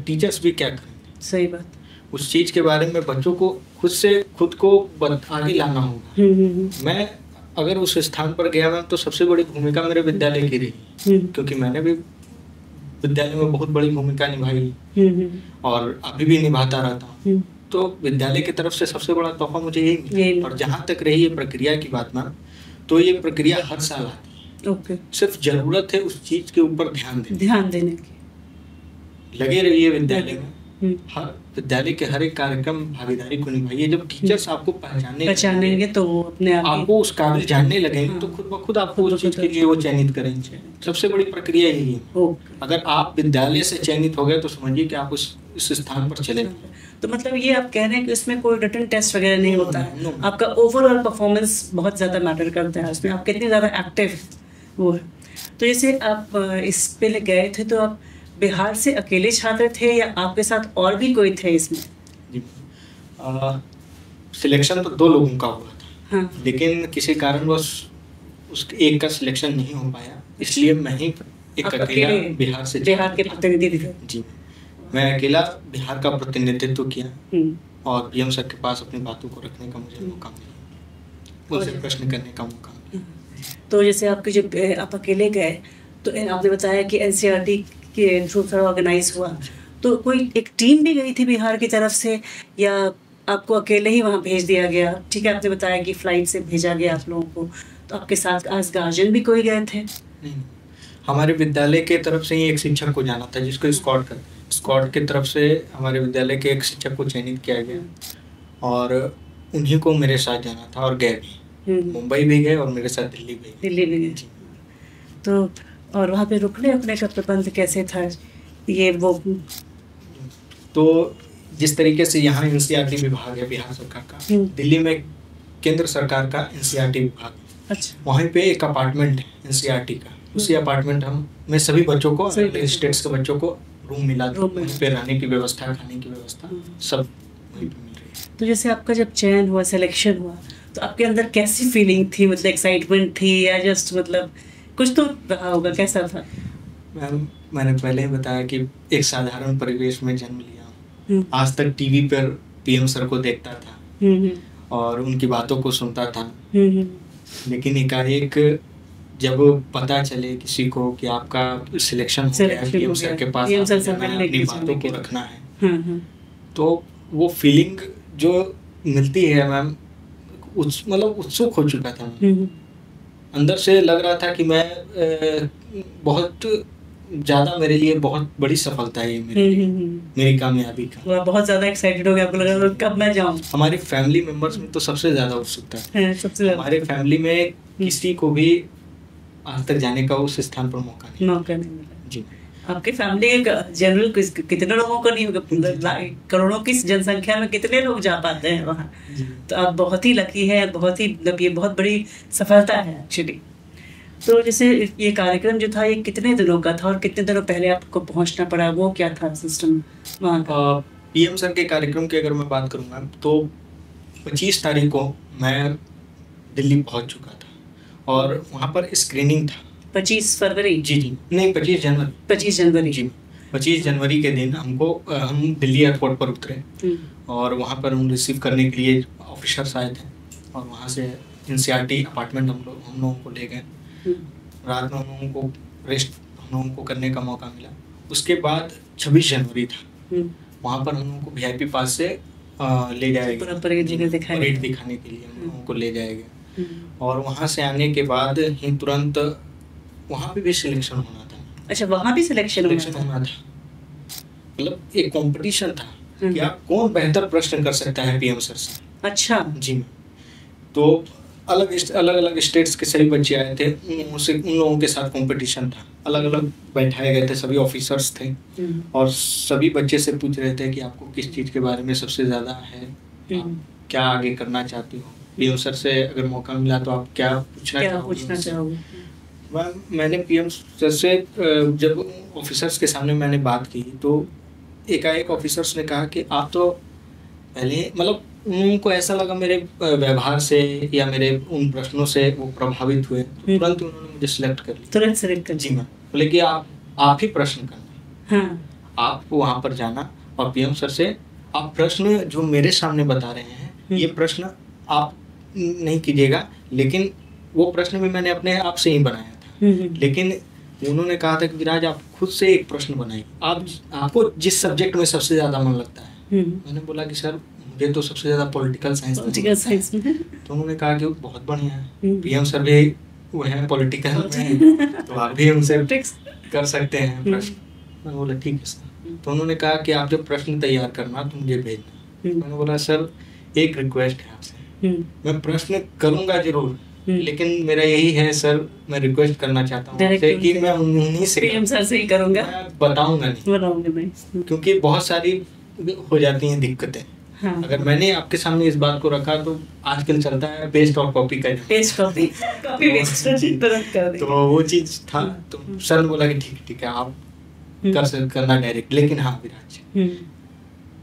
टीचर्स भी क्या करेंगे? सही बात। उस चीज के बारे में बच्चों को खुद को आगे लाना होगा। मैं अगर उस स्थान पर गया मैम तो सबसे बड़ी भूमिका मेरे विद्यालय की रही, क्योंकि मैंने भी विद्यालय में बहुत बड़ी भूमिका निभाई और अभी भी निभाता रहता हूँ। तो विद्यालय की तरफ से सबसे बड़ा तोहफा मुझे यही। और जहाँ तक रही ये प्रक्रिया की बात मैम, तो ये प्रक्रिया हर साल आती है। सिर्फ जरूरत है उस चीज के ऊपर ध्यान देने की। लगे रहिए विद्यालय में, हर विद्यालय के हर एक कार्यक्रम भागीदारी को निभाइए। जब टीचर्स आपको पहचानेंगे तो वो अपने आपको उस काबिल जानने लगेंगे, तो खुद ब खुद आपको उस चीज के लिए वो चयनित करेंगे। सबसे बड़ी प्रक्रिया यही है। अगर आप विद्यालय से चयनित हो गए तो समझिए कि आप इस स्थान पर चले। तो मतलब ये आप कह रहे हैं कि इसमें कोई रिटन टेस्ट वगैरह नहीं होता है, आपका ओवरऑल परफॉर्मेंस बहुत ज़्यादा मैटर करता है उसमें, आप कितने ज़्यादा एक्टिव वो है। तो जैसे आप इस पे गए थे तो आप बिहार से अकेले छात्र थे या आपके साथ और भी कोई थे इसमें? जी, सिलेक्शन तो 2 लोगों का हुआ था। हाँ। लेकिन किसी कारणवश उस एक का सिलेक्शन नहीं हो पाया, इसलिए मैं ही एक अकेला बिहार के प्रतिनिधि थे। जी, मैं अकेला बिहार का प्रतिनिधित्व किया और पीएम सर के पास अपनी बातों को रखने का मुझे मौका मिला, उनसे प्रश्न करने का मौका मिला। तो जैसे आपके जब आप अकेले गए तो आपने बताया कि एनसीईआरटी के थ्रू थोड़ा ऑर्गेनाइज हुआ, तो कोई एक टीम भी गई थी बिहार की तरफ से या आपको अकेले ही वहाँ भेज दिया गया? ठीक है, आपने बताया कि फ्लाइट से भेजा गया आप लोगों को, तो आपके साथ आज गार्जियन भी कोई गए थे? नहीं, हमारे विद्यालय के तरफ से ही एक शिक्षक को जाना था जिसको स्कॉट की तरफ से हमारे विद्यालय के एक शिक्षक को चयनित किया गया और उन्हीं को मेरे साथ जाना था और गए भी। मुंबई भी गए और मेरे साथ दिल्ली भी गए। तो और वहाँ पे रुकने का प्रबंध कैसे था? ये वो तो जिस तरीके से यहाँ एनसीईआरटी विभाग है बिहार सरकार का, दिल्ली में केंद्र सरकार का एनसीईआरटी विभाग। अच्छा। वहीं पे एक अपार्टमेंट है एनसीईआरटी का, उसी अपार्टमेंट में सभी बच्चों को, स्टेट्स के बच्चों को रूम मिला, वहीं पे रहने की व्यवस्था, खाने की व्यवस्था सब वहीं पे मिल रही है। तो जैसे आपका जब चयन हुआ, सिलेक्शन हुआ, तो आपके अंदर कैसी फीलिंग थी? मतलब एक्साइटमेंट थी या जस्ट मतलब कुछ तो रहा होगा, कैसा था? मैम, मैंने पहले ही बताया कि एक साधारण परिवेश में जन्म लिया। आज तक टीवी पर पीएम सर को देखता था और उनकी बातों को सुनता था, लेकिन एकाएक जब पता चले किसी को कि आपका सिलेक्शन हो गया, पीएम सर के पास अपनी बातों को रखना है, तो वो फीलिंग जो मिलती है मैम, मतलब उत्सुक हो चुका था। अंदर से लग रहा था कि मैं बहुत ज़्यादा, मेरे लिए बहुत बड़ी सफलता है मेरी कामयाबी का। बहुत ज़्यादा एक्साइटेड हो गया, आपको लगा कब मैं जाऊँ? हमारी फैमिली मेंबर्स में तो सबसे ज़्यादा उत्सुकता है। हमारे फैमिली में किसी को भी आज तक जाने का उस स्थान पर मौका नहीं मिला। जी। आपकी फैमिली जनरल कितने लोगों को नहीं होगा, करोड़ों की जनसंख्या में कितने लोग जा पाते हैं वहाँ? तो आप बहुत ही लकी है, बहुत ही, मतलब ये बहुत बड़ी सफलता है एक्चुअली। तो जैसे ये कार्यक्रम जो था, ये कितने दिनों का था और कितने दिनों पहले आपको पहुँचना पड़ा, वो क्या था सिस्टम वहाँ का? पीएम सर के कार्यक्रम की अगर मैं बात करूँगा तो 25 तारीख को मैं दिल्ली पहुँच चुका था और वहाँ पर स्क्रीनिंग था। 25 फरवरी? जी, नहीं 25 जनवरी। 25 जनवरी जी, 25 जनवरी के दिन हम दिल्ली एयरपोर्ट पर उतरे और वहाँ पर हम रिसीव करने के लिए ऑफिसर्स आए थे और वहाँ से NCERT अपार्टमेंट हम लोगों को ले गए। रात में हम लोगों को रेस्ट हम लोगों को करने का मौका मिला। उसके बाद 26 जनवरी था, वहाँ पर हम लोगों को VIP पास से ले जाएगा, परेड दिखाने के लिए हम लोगों को ले जाएगा। और वहाँ से आने के बाद ही तुरंत वहाँ पे भी सिलेक्शन होना था। अच्छा, वहाँ भी सिलेक्शन होना था, मतलब एक कंपटीशन था कि आप कौन बेहतर प्रश्न कर सकता है PM सर से। अच्छा जी। तो अलग अलग स्टेट्स के सभी बच्चे आए थे, उन लोगों के साथ कंपटीशन था। अलग अलग बैठाए गए थे, सभी ऑफिसर्स थे और सभी बच्चे से पूछ रहे थे कि आपको किस चीज़ के बारे में सबसे ज़्यादा है, आप क्या आगे करना चाहते हो। PM सर से अगर मौका मिला तो आप क्या पूछना चाहोगे। मैंने PM सर से जब ऑफिसर्स के सामने मैंने बात की तो एकाएक ऑफिसर्स ने कहा कि आप तो पहले, मतलब उनको ऐसा लगा मेरे व्यवहार से या मेरे उन प्रश्नों से वो प्रभावित हुए, तुरंत उन्होंने मुझे सिलेक्ट कर जी मैम। बोले कि आप ही प्रश्न करना। हाँ। आप वहाँ पर जाना और PM सर से आप प्रश्न जो मेरे सामने बता रहे हैं ये प्रश्न आप नहीं कीजिएगा, लेकिन वो प्रश्न भी मैंने अपने आप से ही बनाया था। लेकिन उन्होंने कहा था कि विराज आप खुद से एक प्रश्न बनाइए, आपको जिस सब्जेक्ट में सबसे ज़्यादा मन लगता है। मैंने बोला कि सर मुझे तो सबसे ज़्यादा पॉलिटिकल साइंस में। तो उन्होंने कहा कि बहुत बढ़िया है, PM सर भी वो है पॉलिटिकल में, तो आप भी उनसे कर सकते हैं प्रश्न। मैंने बोला ठीक है सर। तो उन्होंने कहा कि आप जब प्रश्न तैयार करना तो मुझे भेजना। मैंने बोला सर एक रिक्वेस्ट है आपसे, मैं प्रश्न करूँगा जरूर, लेकिन मेरा यही है सर, मैं रिक्वेस्ट करना चाहता हूँ कि मैं उन्हीं से PM सर से ही करूँगा, बताऊँगा नहीं, क्योंकि बहुत सारी हो जाती हैं दिक्कतें। हाँ। अगर मैंने आपके सामने इस बात को रखा तो आजकल चलता है पेस्ट और कॉपी का, तो वो चीज था। तो सर ने बोला कि ठीक है आप करना डायरेक्ट, लेकिन हाँ विराज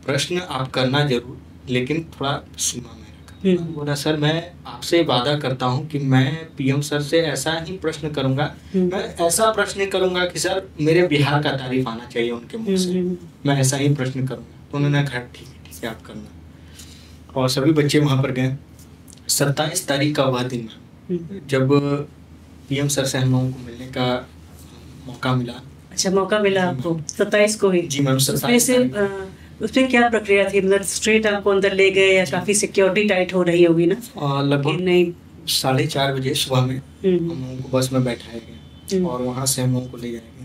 प्रश्न आप करना जरूर, लेकिन थोड़ा सीमा में रखा। बोला सर मैं आपसे वादा करता हूँ कि मैं PM सर से ऐसा ही प्रश्न करूंगा, मैं ऐसा प्रश्न करूंगा कि सर मेरे बिहार का तारीफ आना चाहिए उनके मुंह से, मैं ऐसा ही प्रश्न करूंगा। तो उन्होंने कहा ठीक है आप करना। और सभी बच्चे वहाँ पर गए। 27 तारीख का वह दिन जब PM सर से हम लोगों को मिलने का मौका मिला। अच्छा, मौका मिला आपको 27 को ही? जी मैम। उसमें क्या प्रक्रिया थी, मतलब स्ट्रेट आपको अंदर ले गए या काफी सिक्योरिटी टाइट हो रही होगी ना? लगभग 4:30 बजे सुबह में हम लोगों को बस में बैठाए गए और वहाँ से हम लोगों को ले जाएंगे।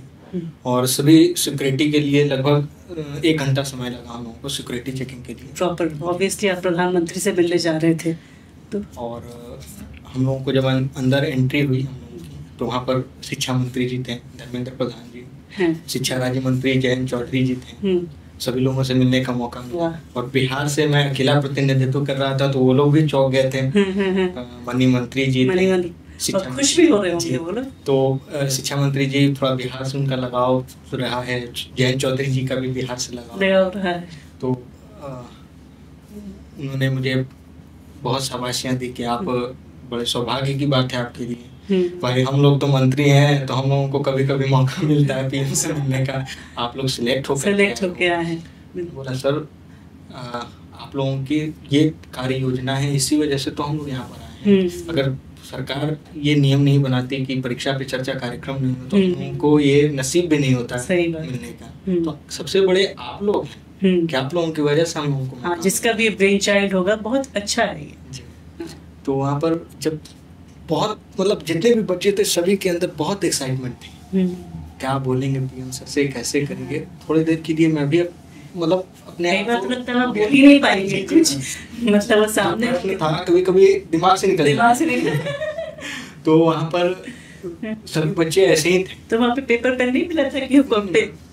और सभी सिक्योरिटी के लिए लगभग 1 घंटा समय लगा हम लोगों को सिक्योरिटी चेकिंग के लिए। प्रॉपर, ऑब्वियसली आप प्रधानमंत्री से मिलने जा रहे थे तो। और हम लोगों को जब अंदर एंट्री हुई हम लोगों की, तो वहाँ पर शिक्षा मंत्री जी थे, धर्मेंद्र प्रधान जी, शिक्षा राज्य मंत्री जयंत चौधरी जी थे, सभी लोगों से मिलने का मौका मिला। और बिहार से मैं अकेला प्रतिनिधित्व कर रहा था तो वो लोग भी चौंक गए थे। मनी मंत्री जी खुश भी हो रहे होंगे वो लोग। तो शिक्षा मंत्री जी थोड़ा बिहार से उनका लगाव रहा है, जयंत चौधरी जी का भी बिहार से लगाव रहा है। तो उन्होंने मुझे बहुत शाबाशियाँ दी कि आप बड़े सौभाग्य की बात है आपके लिए, भाई हम लोग तो मंत्री हैं तो हम लोगों को कभी कभी मौका मिलता है PM से मिलने का, आप लोग सिलेक्ट होके आए हैं। बोला सर आप लोगों की ये कार्य योजना है, इसी वजह से तो हम लोग यहाँ पर आए हैं। अगर सरकार ये नियम नहीं बनाती कि परीक्षा पे चर्चा कार्यक्रम नहीं हो तो उनको ये नसीब भी नहीं होता मिलने का। तो सबसे बड़े आप लोग हैं कि आप लोगों की वजह से हम लोगों को, हाँ, जिसका भी ब्रेन चाइल्ड होगा बहुत अच्छा है ये। तो वहाँ पर जब बहुत, मतलब जितने भी बच्चे थे सभी के अंदर बहुत एक्साइटमेंट थी, क्या बोलेंगे PM सर से, कैसे करेंगे। थोड़ी देर के लिए मैं भी मतलब अपने बोल ही नहीं पाएंगे कुछ, मतलब सामने था, कभी कभी दिमाग से निकल तो वहाँ पर सभी बच्चे ऐसे ही थे। तो वहाँ पे पेपर पेन नहीं मिला था कि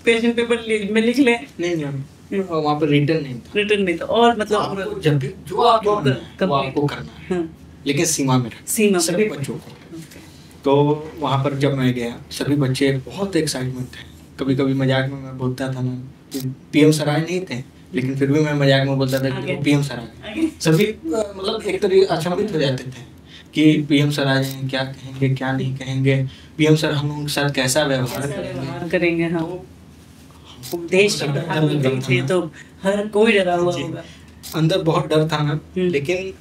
क्वेश्चन पेपर में लिख ले? नहीं, वहाँ पर रिटर्न नहीं था। और मतलब जब भी जो आपको करना है, लेकिन सीमा में सभी बच्चों को। तो वहाँ पर जब मैं गया सभी बच्चे बहुत एक्साइटमेंट थे। कभी कभी मजाक में मैं बोलता था ना PM सर आए नहीं थे, लेकिन फिर भी मैं मजाक में बोलता था कि PM सर आ गए। सभी मतलब एक तरह अचंभित हो जाते थे कि PM सर आ जाएंगे, क्या कहेंगे क्या नहीं कहेंगे, PM सर हम लोगों के साथ कैसा व्यवहार करेंगे। हाँ, देश के प्रधानमंत्री थे तो हर कोई डरा हुआ होगा। अंदर बहुत डर था मैम, लेकिन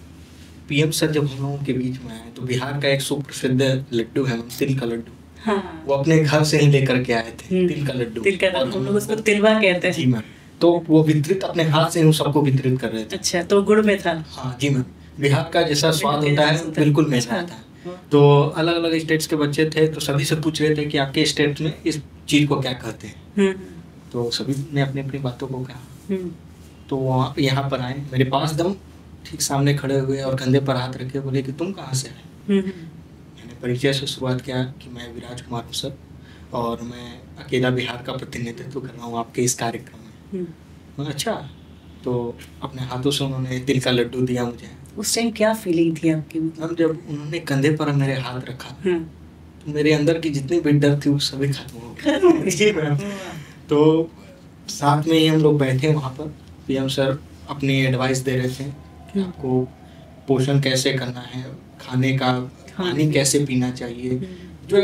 पीएम सर जब हम लोगों के बीच में आए तो बिहार का एक सुप्रसिद्ध लड्डू है तिल का लड्डू, हाँ। वो अपने घर से ही लेकर के आए थे। तिल का लड्डू, हम लोग उसको तिलवा कहते हैं। जी मैम। तो वो वितरित अपने हाथ से सबको वितरित कर रहे थे। अच्छा, तो गुड़ में था? हाँ जी मैम। बिहार का जैसा स्वाद होता है बिल्कुल वैसा था। तो अलग अलग स्टेट्स के बच्चे थे, तो सभी से पूछ रहे थे कि आपके स्टेट में इस चीज को क्या कहते हैं। तो सभी ने अपनी अपनी बातों को कहा। तो वहाँ यहाँ पर आए, मेरे पास दम ठीक सामने खड़े हुए और कंधे पर हाथ रखे, बोले कि तुम कहाँ से आए। मैंने परिचय से शुरुआत किया कि मैं विराज कुमार हूँ सर, और मैं अकेला बिहार का प्रतिनिधित्व कर रहा हूँ आपके इस कार्यक्रम में। अच्छा, तो अपने हाथों से उन्होंने तिल का लड्डू दिया मुझे। उस टाइम क्या फीलिंग थी आपकी? हम जब उन्होंने कंधे पर मेरे हाथ रखा तो मेरे अंदर की जितनी भी डर थी वो सभी खत्म हो गई। तो साथ में ही हम लोग बैठे वहाँ पर, पीएम सर अपनी एडवाइस दे रहे थे कि आपको पोषण कैसे करना है, खाने का, पानी कैसे पीना चाहिए। जो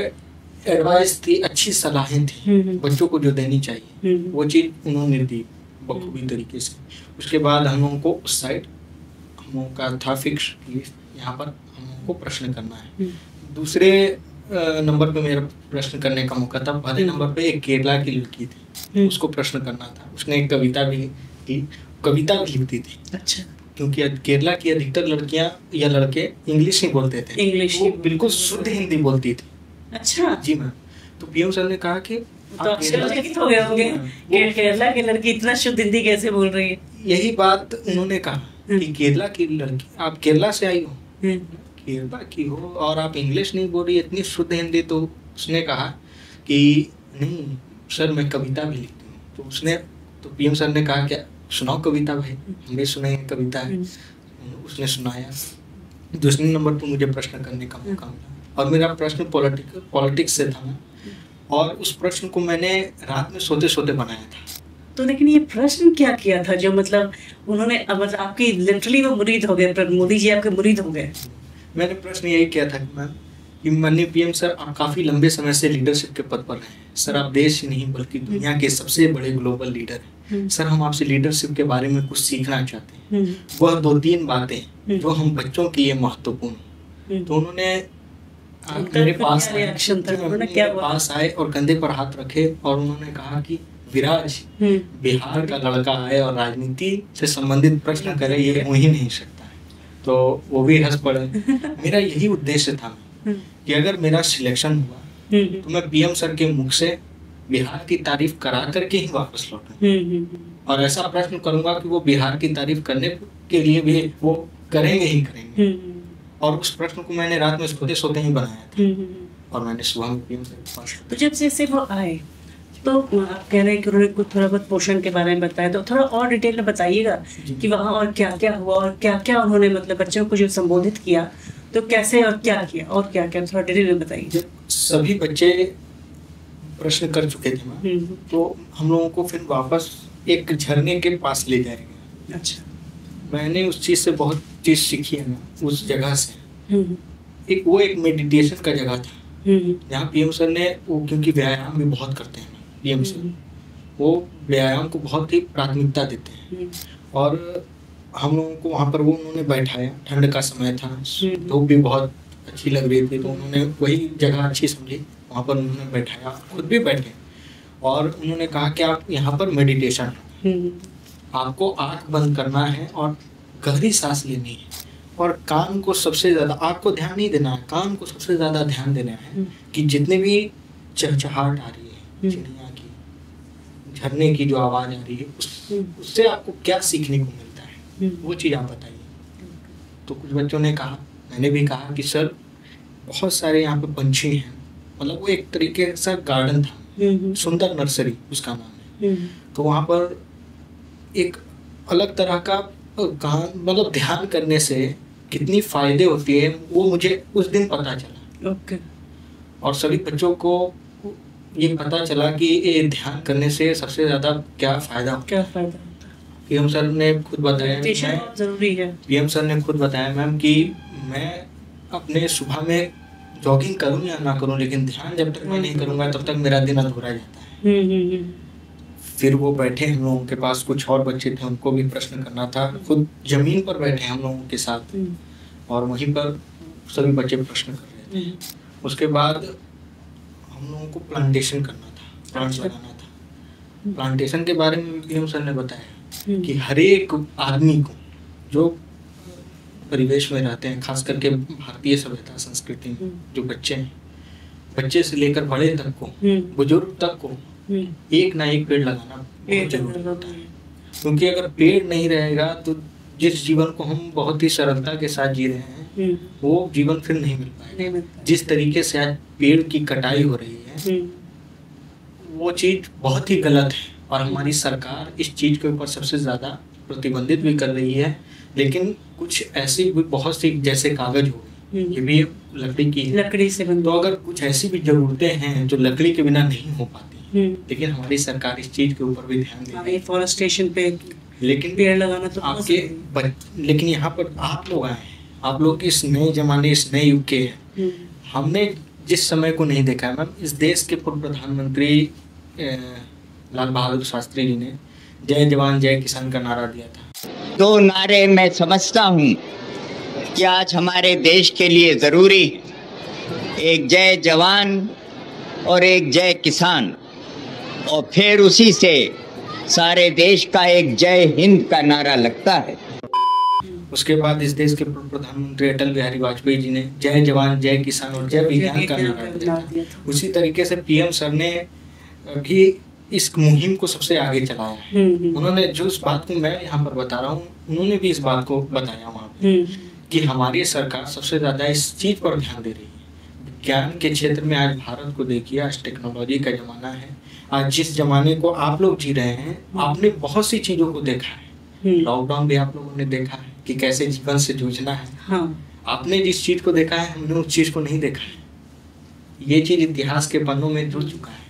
एडवाइस थी, अच्छी सलाहें थी बच्चों को जो देनी चाहिए, वो चीज़ उन्होंने दी बखूबी तरीके से। उसके बाद हम लोगों को उस साइड हम लोगों का था फिक्स कि यहाँ पर हम लोगों को प्रश्न करना है। दूसरे नंबर पे मेरा प्रश्न करने का मौका था। पहले नंबर पे एक केरला की लड़की थी, उसको प्रश्न करना था। उसने एक कविता भी की, कविता भी लिखती थी। अच्छा। क्योंकि केरला की अधिकतर लड़कियां या लड़के इंग्लिश नहीं बोलते थे, इंग्लिश वो बिल्कुल शुद्ध हिंदी बोलती थी। अच्छा जी मैम। तो पीएम सर ने कहा कि तो आश्चर्यचकित हो गए होंगे कि केरला की लड़की इतना शुद्ध हिंदी कैसे बोल रही है। यही बात उन्होंने कहा कि केरला की लड़की, आप केरला से आई हो, केरला की हो और आप इंग्लिश नहीं बोल रही, इतनी शुद्ध हिंदी। तो उसने कहा कि नहीं सर, मैं कविता भी लिखती हूँ। तो उसने, तो पीएम सर ने कहा क्या सुनाओ कविता भाई, हमने सुनाई कविता है। उसने सुनाया। दूसरे नंबर पर मुझे प्रश्न करने का मौका मिला और मेरा प्रश्न पॉलिटिक्स से था, और उस प्रश्न को मैंने रात में सोते सोते बनाया था। तो लेकिन ये प्रश्न क्या किया था जो मतलब उन्होंने, मतलब आपकी लिटरली वो मुरीद हो गए, मोदी जी आपके मुरीद हो गए? मैंने प्रश्न यही किया था मैम कि माननीय पीएम सर, आप काफ़ी लंबे समय से लीडरशिप के पद पर रहे हैं सर, आप देश ही नहीं बल्कि दुनिया के सबसे बड़े ग्लोबल लीडर हैं सर। हम आपसे लीडरशिप के बारे में कुछ सीखना चाहते हैं, वह 2-3 बातें जो हम बच्चों के लिए महत्वपूर्ण। तो उन्होंने मेरे पास आए और कंधे पर हाथ रखे और उन्होंने कहा कि विराज, बिहार का लड़का आए और राजनीति से संबंधित प्रश्न करे, ये हो ही नहीं सकता है। तो वो भी हंस पड़े। मेरा यही उद्देश्य था कि अगर मेरा सिलेक्शन हुआ तो मैं पीएम सर के मुख से बिहार की तारीफ करा करके ही वापस लौटूं, और ऐसा प्रश्न करूंगा कि वो बिहार की तारीफ करने के लिए भी वो करेंगे ही करेंगे। और उस प्रश्न को मैंने रात में सोते सोते ही बनाया था और मैंने सुबह में पीएम सर के पास। तो जब जैसे वो आए तो आप कह रहे हैं कि उन्होंने कुछ थोड़ा बहुत पोषण के बारे में बताया, तो थोड़ा और डिटेल में बताइएगा कि वहाँ और क्या क्या हुआ और क्या क्या उन्होंने मतलब बच्चों को जो संबोधित किया, तो कैसे और क्या किया और क्या क्या, थोड़ा डिटेल में बताइए। सभी बच्चे प्रश्न कर चुके थे मैम, तो हम लोगों को फिर वापस एक झरने के पास ले जाएंगे। अच्छा। मैंने उस चीज़ से बहुत चीज़ सीखी है ना उस जगह से। एक मेडिटेशन का जगह था जहाँ पीएम सर ने, वो क्योंकि व्यायाम भी बहुत करते हैं पीएम सर, वो व्यायाम को बहुत ही प्राथमिकता देते हैं। और हम लोगों को वहाँ पर वो उन्होंने बैठाया, ठंड का समय था, धूप भी बहुत अच्छी लग रही थी, तो उन्होंने वही जगह अच्छी समझी, वहाँ पर उन्होंने बैठाया, खुद भी बैठे और उन्होंने कहा कि आप यहाँ पर मेडिटेशन, आपको आँख बंद करना है और गहरी सांस लेनी है और कान को सबसे ज़्यादा, आपको ध्यान नहीं देना है, कान को सबसे ज़्यादा ध्यान देना है कि जितने भी चहचहाट आ रही है चिड़िया की, झरने की जो आवाज़ आ रही है, उससे आपको क्या सीखने को मिलता है, वो चीज़ आप बताइए। तो कुछ बच्चों ने कहा, मैंने भी कहा कि सर बहुत सारे यहाँ पे पंछी हैं, मतलब वो एक तरीके से गार्डन था, सुंदर नर्सरी उसका नाम है। तो वहाँ पर एक अलग तरह का मतलब ध्यान करने से कितनी फायदे होती है वो मुझे उस दिन पता चला। ओके। और सभी बच्चों को ये पता चला कि ये ध्यान करने से सबसे ज़्यादा क्या फ़ायदा होता है। पीएम सर ने खुद बताया, जरूरी है। पीएम सर ने खुद बताया मैम कि मैं अपने सुबह में जॉगिंग करूँ या ना करूँ, लेकिन ध्यान जब तक मैं नहीं करूँगा तब तक मेरा दिन अधूरा जाता है। फिर वो बैठे, हम लोगों के पास कुछ और बच्चे थे, उनको भी प्रश्न करना था, खुद जमीन पर बैठे हम लोगों के साथ और वहीं पर सभी बच्चे प्रश्न कर रहे थे। उसके बाद हम लोगों को प्लांटेशन करना था, प्लांट्स लगाना था। प्लांटेशन के बारे में पीएम सर ने बताया कि हर एक आदमी को जो परिवेश में रहते हैं, खास करके भारतीय सभ्यता संस्कृति में जो बच्चे हैं, बच्चे से लेकर बड़े तक को, बुजुर्ग तक को एक ना एक पेड़ लगाना बहुत जरूरी होता है। क्योंकि अगर पेड़ नहीं रहेगा तो जिस जीवन को हम बहुत ही सरलता के साथ जी रहे हैं वो जीवन फिर नहीं मिल पाएगा। जिस तरीके से आज पेड़ की कटाई हो रही है वो चीज बहुत ही गलत है और हमारी सरकार इस चीज के ऊपर सबसे ज्यादा प्रतिबंधित भी कर रही है। लेकिन कुछ ऐसी भी बहुत सी, जैसे कागज हो गई, ये भी लकड़ी की है, लकड़ी से बनी। तो अगर कुछ ऐसी भी जरूरतें हैं जो लकड़ी के बिना नहीं हो पाती, लेकिन हमारी सरकार इस चीज के ऊपर भी ध्यान दे रही है। फॉरेस्टेशन पे लेकिन पेड़ लगाना तो आपके लेकिन यहाँ पर आप लोग आए, आप लोग इस नए जमाने, इस नए युग के हैं। हमने जिस समय को नहीं देखा है मैम, इस देश के पूर्व प्रधानमंत्री लाल बहादुर शास्त्री जी ने जय जवान जय किसान का नारा दिया था। दो नारे मैं समझता हूँ कि आज हमारे देश के लिए जरूरी, एक जय जवान और एक जय किसान, और फिर उसी से सारे देश का एक जय हिंद का नारा लगता है। उसके बाद इस देश के पूर्व प्रधानमंत्री अटल बिहारी वाजपेयी जी ने जय जवान जय किसान और जय विज्ञान का नारा दिया था। उसी तरीके से पीएम सर ने भी इस मुहिम को सबसे आगे चलाया है। उन्होंने जो इस बात को मैं यहाँ पर बता रहा हूँ, उन्होंने भी इस बात को बताया वहाँ पे कि हमारी सरकार सबसे ज्यादा इस चीज पर ध्यान दे रही है। विज्ञान के क्षेत्र में आज भारत को देखिए, आज टेक्नोलॉजी का जमाना है। आज जिस जमाने को आप लोग जी रहे हैं, आपने बहुत सी चीजों को देखा है। लॉकडाउन भी आप लोगों ने देखा है कि कैसे जीवन से जूझना है। आपने जिस चीज को देखा है, हमने उस चीज को नहीं देखा है। ये चीज इतिहास के पन्नों में जुड़ चुका है।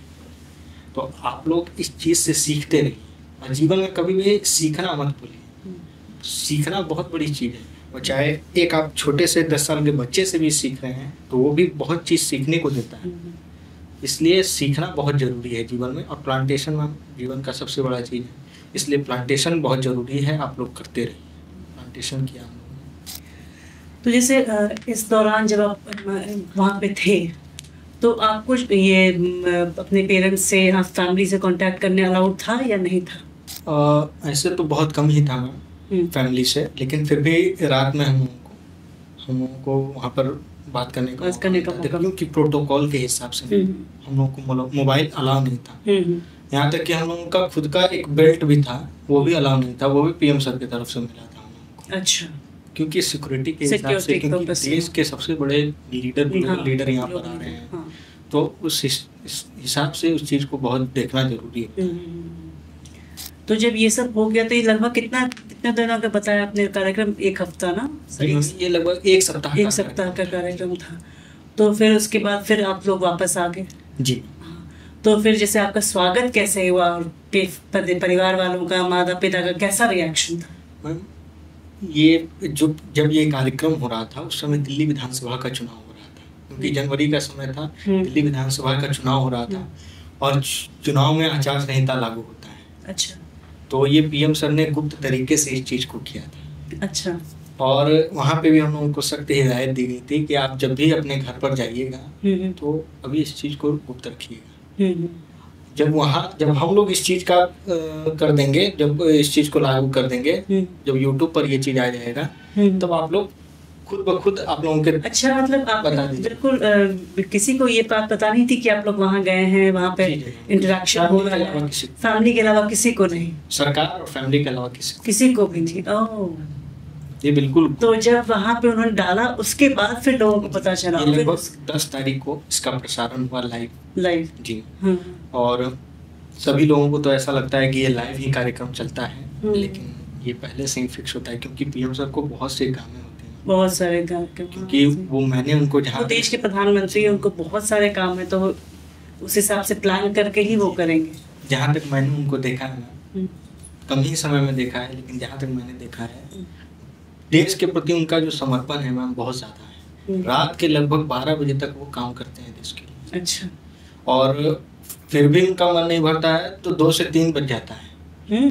तो आप लोग इस चीज से सीखते रहिए और जीवन में कभी भी सीखना मत भूलिए। सीखना बहुत बड़ी चीज है, और चाहे एक आप छोटे से 10 साल के बच्चे से भी सीख रहे हैं तो वो भी बहुत चीज सीखने को देता है। इसलिए सीखना बहुत जरूरी है जीवन में, और प्लांटेशन में जीवन का सबसे बड़ा चीज है। इसलिए प्लांटेशन बहुत जरूरी है, आप लोग करते रहिए। प्लांटेशन किया हम लोगों ने। तो जैसे इस दौरान जब आप वहाँ पे थे तो आपको ये अपने पेरेंट्स से या फैमिली से कांटेक्ट करने अलाउड था या नहीं था? ऐसे तो बहुत कम ही था मैम फैमिली से, लेकिन फिर भी रात में हम लोगों को वहाँ पर बात करने का मौका, क्योंकि प्रोटोकॉल के हिसाब से हम लोगों को मोबाइल अलाउ नहीं था। यहाँ तक कि हम लोगों का खुद का एक बेल्ट भी था, वो भी अलाउ नहीं था। वो भी पीएम सर की तरफ से मिला था हम लोगों को। अच्छा, क्योंकि सिक्योरिटी के हिसाब से, क्योंकि देश के सबसे बड़े लीडर यहाँ पर आ रहे हैं, तो उस हिसाब से उस चीज को बहुत देखना जरूरी है। तो जब ये सब हो गया तो ये लगभग कितना दिनों का बताया आपने कार्यक्रम? 1 हफ्ता ना? ये लगभग 1 सप्ताह का कार्यक्रम था। तो फिर उसके बाद फिर आप लोग वापस आ गए? जी। तो फिर जैसे आपका स्वागत कैसे हुआ और परिवार वालों का, माता पिता का कैसा रिएक्शन था? ये जब ये कार्यक्रम हो रहा था उस समय दिल्ली विधानसभा का चुनाव हो रहा था, क्योंकि जनवरी का समय था, दिल्ली विधानसभा का चुनाव हो रहा था और चुनाव में आचार संहिता लागू होता है। अच्छा। तो ये पीएम सर ने गुप्त तरीके से इस चीज को किया था। अच्छा। और वहाँ पे भी हम लोगों को सख्त हिदायत दी गई थी कि आप जब भी अपने घर पर जाइएगा तो अभी इस चीज को गुप्त रखिएगा। जब हम लोग इस चीज का कर देंगे, जब इस चीज को लागू कर देंगे, जब यूट्यूब पर ये चीज आ जाएगा, तब आप लोग खुद ब खुद आप लोगों के। अच्छा, मतलब आप बिल्कुल किसी को ये बात पता नहीं थी कि आप लोग वहाँ गए हैं, वहाँ पे इंटरेक्शन हो रहा है? फैमिली के अलावा किसी को नहीं? सरकार और फैमिली के अलावा किसी को भी नहीं। ओह, ये बिल्कुल। तो जब वहाँ पे उन्होंने डाला उसके बाद फिर लोगों को पता चला? लगभग 10 तारीख को इसका प्रसारण हुआ लाइव जी। और सभी लोगों को तो ऐसा लगता है कि ये लाइव ही कार्यक्रम चलता है, लेकिन ये पहले से ही फिक्स होता है, क्योंकि पीएम सर को बहुत से काम होते हैं, बहुत सारे काम। क्योंकि वो मैंने उनको जहाँ देश के प्रधानमंत्री, उनको बहुत सारे काम है, तो उस हिसाब से प्लान करके ही वो करेंगे। जहाँ तक मैंने उनको देखा है ना, कम ही समय में देखा है, लेकिन जहाँ तक मैंने देखा है, देश के प्रति उनका जो समर्पण है मैम बहुत ज्यादा है। रात के लगभग 12 बजे तक वो काम करते हैं देश के लिए। अच्छा। और फिर भी उनका मन नहीं भरता है तो 2 से 3 बज जाता है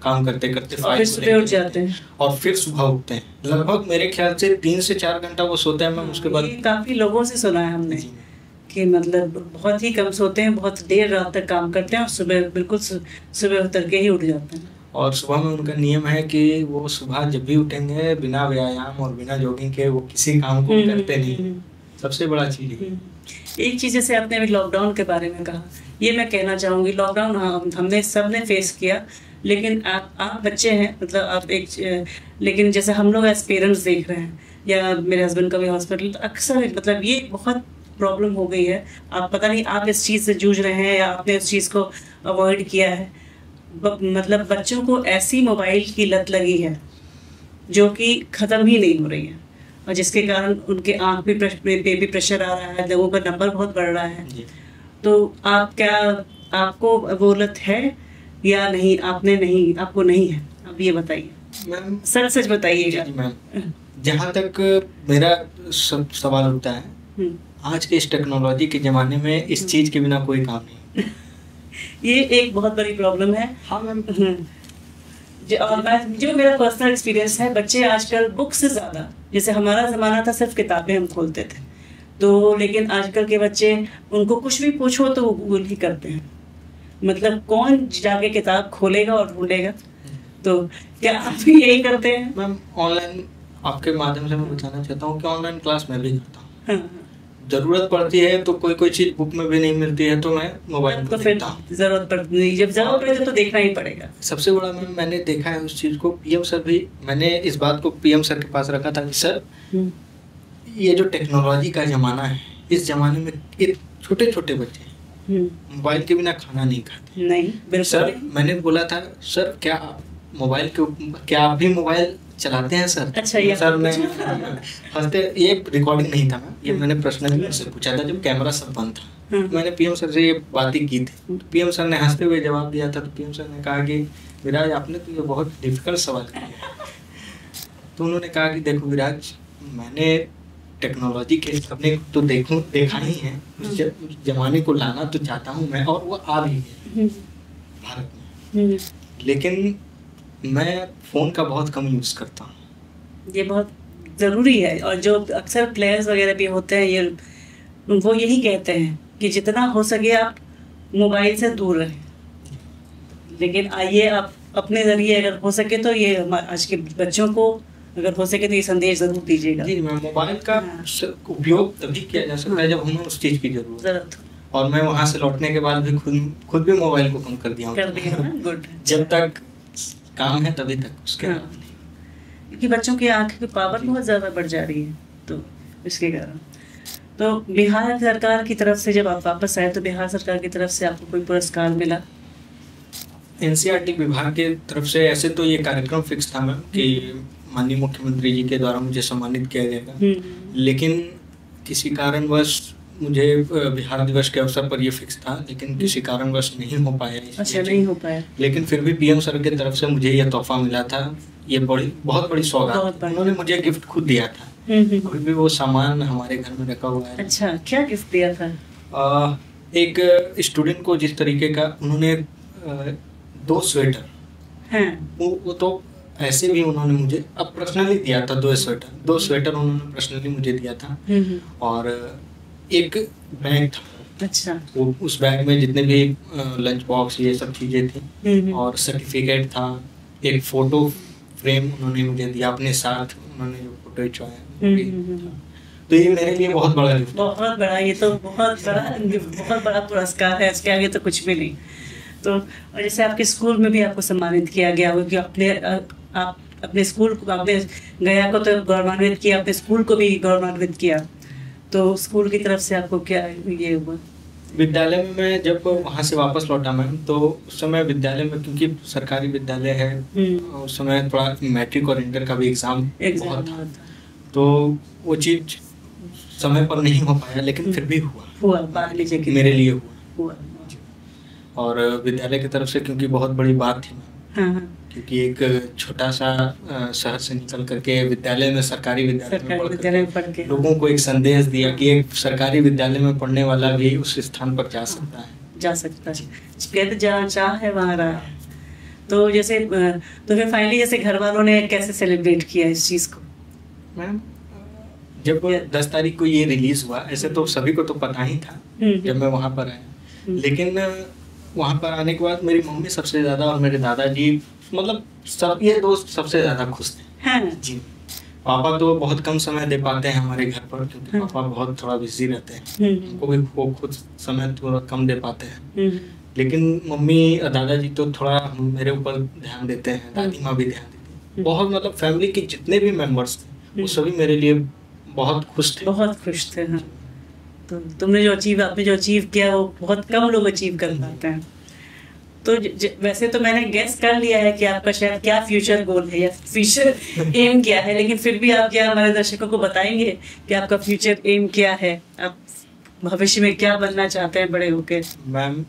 काम करते करते और फिर सुबह उठ जाते हैं और फिर सुबह उठते हैं। लगभग मेरे ख्याल से 3 से 4 घंटा वो सोते हैं मैम। उसके बाद काफी लोगों से सुना है हमने कि मतलब बहुत ही कम सोते हैं, बहुत देर रात तक काम करते हैं और सुबह बिल्कुल सुबह उतर के ही उठ जाते हैं। और सुबह में उनका नियम है कि वो सुबह जब भी उठेंगे बिना व्यायाम और बिना जॉगिंग के वो किसी काम को करते नहीं। सबसे बड़ा चीज़ है। एक चीज़ जैसे आपने अभी लॉकडाउन के बारे में कहा, ये मैं कहना चाहूँगी, लॉकडाउन हमने सब ने फेस किया, लेकिन आप बच्चे हैं, मतलब आप लेकिन जैसे हम लोग एज पेरेंट्स देख रहे हैं, या मेरे हस्बैंड का भी हॉस्पिटल, तो अक्सर मतलब ये बहुत प्रॉब्लम हो गई है। आप पता नहीं आप इस चीज़ से जूझ रहे हैं या आपने उस चीज़ को अवॉइड किया है। मतलब बच्चों को ऐसी मोबाइल की लत लगी है जो कि ख़त्म ही नहीं हो रही है, और जिसके कारण उनके आँख पे भी प्रेशर आ रहा है, लोगों का नंबर बहुत बढ़ रहा है। तो आपको वो लत है या नहीं? आपको नहीं है? अब ये बताइए मैम, सच बताइएगा मैम। जहाँ तक मेरा सवाल होता है, आज के इस टेक्नोलॉजी के ज़माने में इस चीज़ के बिना कोई काम नहीं। ये एक बहुत बड़ी प्रॉब्लम है। हाँ मैम। जो मेरा पर्सनल एक्सपीरियंस है, बच्चे आजकल बुक से ज़्यादा, जैसे हमारा ज़माना था सिर्फ किताबें हम खोलते थे, तो लेकिन आजकल के बच्चे, उनको कुछ भी पूछो तो वो गूगल ही करते हैं। मतलब कौन जाके किताब खोलेगा और ढूंढेगा? तो क्या आप भी यही करते हैं? मैम ऑनलाइन आपके माध्यम से मैं बताना चाहता हूँ कि ऑनलाइन क्लास मैं भी करता हूँ। हाँ। जरूरत पड़ती है तो कोई चीज बुक में भी नहीं मिलती है तो मैं मोबाइल में देखता हूँ। जरूरत पड़ती नहीं, जब जरूरत पड़े तो देखना ही पड़ेगा। सबसे बड़ा मैंने देखा है उस चीज को, पीएम सर भी, मैंने इस बात को पीएम सर के पास रखा था कि सर ये जो टेक्नोलॉजी का जमाना है, इस जमाने में छोटे छोटे बच्चे मोबाइल के बिना खाना नहीं खाते। नहीं सर, मैंने बोला था सर क्या आप भी मोबाइल चलाते हैं सर? अच्छा, ये सर ने हंसते, ये रिकॉर्डिंग नहीं था, ये मैंने पर्सनली से पूछा था जब कैमरा सब बंद था। मैंने पीएम सर से ये बातें की थी, पीएम सर ने हंसते हुए जवाब दिया था। तो पीएम सर ने कहा कि विराज आपने तो ये बहुत डिफिकल्ट सवाल किया। तो उन्होंने कहा कि देखो विराज, मैंने टेक्नोलॉजी के अपने तो देखा ही है, उस जमाने को लाना तो चाहता हूँ मैं, और वो आ भी है भारत में, लेकिन मैं फ़ोन का बहुत कम यूज़ करता हूँ। ये बहुत ज़रूरी है, और जो अक्सर प्लेयर्स वगैरह भी होते हैं, ये वो यही कहते हैं कि जितना हो सके आप मोबाइल से दूर रहें। लेकिन आइए आप अपने ज़रिए अगर हो सके तो ये आज के बच्चों को अगर हो सके तो ये संदेश ज़रूर दीजिएगा। जी मैम, मोबाइल का उपयोग तभी किया जा सकता है जब हमें उस चीज़ की ज़रूरत। और मैं वहाँ से लौटने के बाद भी खुद भी मोबाइल को कम कर दिया। गुड। जब तक काम है तभी तक उसके क्योंकि बच्चों की आँख की पावर बहुत ज़्यादा बढ़ जा रही है, तो इसके कारण। तो बिहार सरकार की तरफ से जब आप वापस आए तो बिहार सरकार की तरफ से आपको कोई पुरस्कार मिला? एनसीईआरटी विभाग की तरफ से ऐसे तो ये कार्यक्रम फिक्स था मैम कि माननीय मुख्यमंत्री जी के द्वारा मुझे सम्मानित किया जाएगा, लेकिन किसी कारणवश मुझे बिहार दिवस के अवसर पर ये फिक्स था, लेकिन किसी कारणवश नहीं हो पाया। अच्छा, नहीं हो पाया। लेकिन फिर भी पीएम सर की तरफ से मुझे यह तोहफा मिला था, ये बहुत बड़ी सौगात। उन्होंने मुझे गिफ्ट खुद दिया था, अभी भी वो सामान हमारे घर में रखा हुआ है। अच्छा, क्या गिफ्ट दिया था? एक स्टूडेंट को जिस तरीके का उन्होंने 2 स्वेटर, वो तो ऐसे भी उन्होंने मुझे अब पर्सनली दिया था। 2 स्वेटर उन्होंने पर्सनली मुझे दिया था, और एक बैग था। अच्छा। वो उस बैग में जितने भी लंच बॉक्स ये सब चीजें थी, और सर्टिफिकेट था, एक फोटो फ्रेम उन्होंने मुझे दिया अपने साथ, उन्होंने जो फोटो खिंचवाया। तो ये मेरे लिए बहुत बड़ा गिफ्ट, बहुत बड़ा, ये तो बहुत बड़ा पुरस्कार है, इसके आगे तो कुछ भी नहीं। तो और जैसे आपके स्कूल में भी आपको सम्मानित किया गया हो कि आप अपने स्कूल को, आपने गया को तो गौरवान्वित किया, अपने स्कूल को भी गौरवान्वित किया, तो स्कूल की तरफ से आपको क्या ये हुआ? विद्यालय में मैं जब वहाँ से वापस लौटा मैम, तो उस समय विद्यालय में, क्योंकि सरकारी विद्यालय है, उस समय थोड़ा मैट्रिक और इंटर का भी एग्जाम था, तो वो चीज़ समय पर नहीं हो पाया, लेकिन फिर भी हुआ मान लीजिए कि मेरे लिए हुआ। और विद्यालय की तरफ से क्योंकि बहुत बड़ी बात थी, क्योंकि एक छोटा सा शहर से निकल करके विद्यालय में, सरकारी विद्यालय में पढ़ के लोगों को एक संदेश दिया कि एक सरकारी विद्यालय में पढ़ने वाला भी उस स्थान पर जा सकता है। कहते जहाँ चाह है वहाँ राह है। तो जैसे तो फिर फाइनली जैसे घर वालों ने कैसे सेलिब्रेट किया इस चीज़ को? मैम जब 10 तारीख को ये रिलीज हुआ, ऐसे तो सभी को तो पता ही था जब मैं वहाँ पर आया, लेकिन वहाँ पर आने के बाद मेरी मम्मी सबसे ज़्यादा और मेरे दादाजी, मतलब सब ये दोस्त सबसे ज़्यादा खुश थे। हाँ। जी। पापा तो बहुत कम समय दे पाते हैं हमारे घर पर, क्योंकि पापा बहुत थोड़ा बिजी रहते हैं, उनको भी वो खुद समय थोड़ा कम दे पाते हैं। लेकिन मम्मी और दादाजी तो थोड़ा मेरे ऊपर ध्यान देते हैं, दादी माँ भी ध्यान देती है। बहुत मतलब फैमिली के जितने भी मेंबर्स थे वो सभी मेरे लिए बहुत खुश थे। बहुत खुश थे। हाँ। तो तुमने जो आपने जो अचीव किया वो बहुत कम लोग अचीव कर पाते हैं। तो वैसे तो मैंने गेस कर लिया है कि आपका शायद क्या फ्यूचर गोल है या फ्यूचर एम क्या है, लेकिन फिर भी आप क्या हमारे दर्शकों को बताएंगे कि आपका फ्यूचर एम क्या है, आप भविष्य में क्या बनना चाहते हैं बड़े होकर? मैम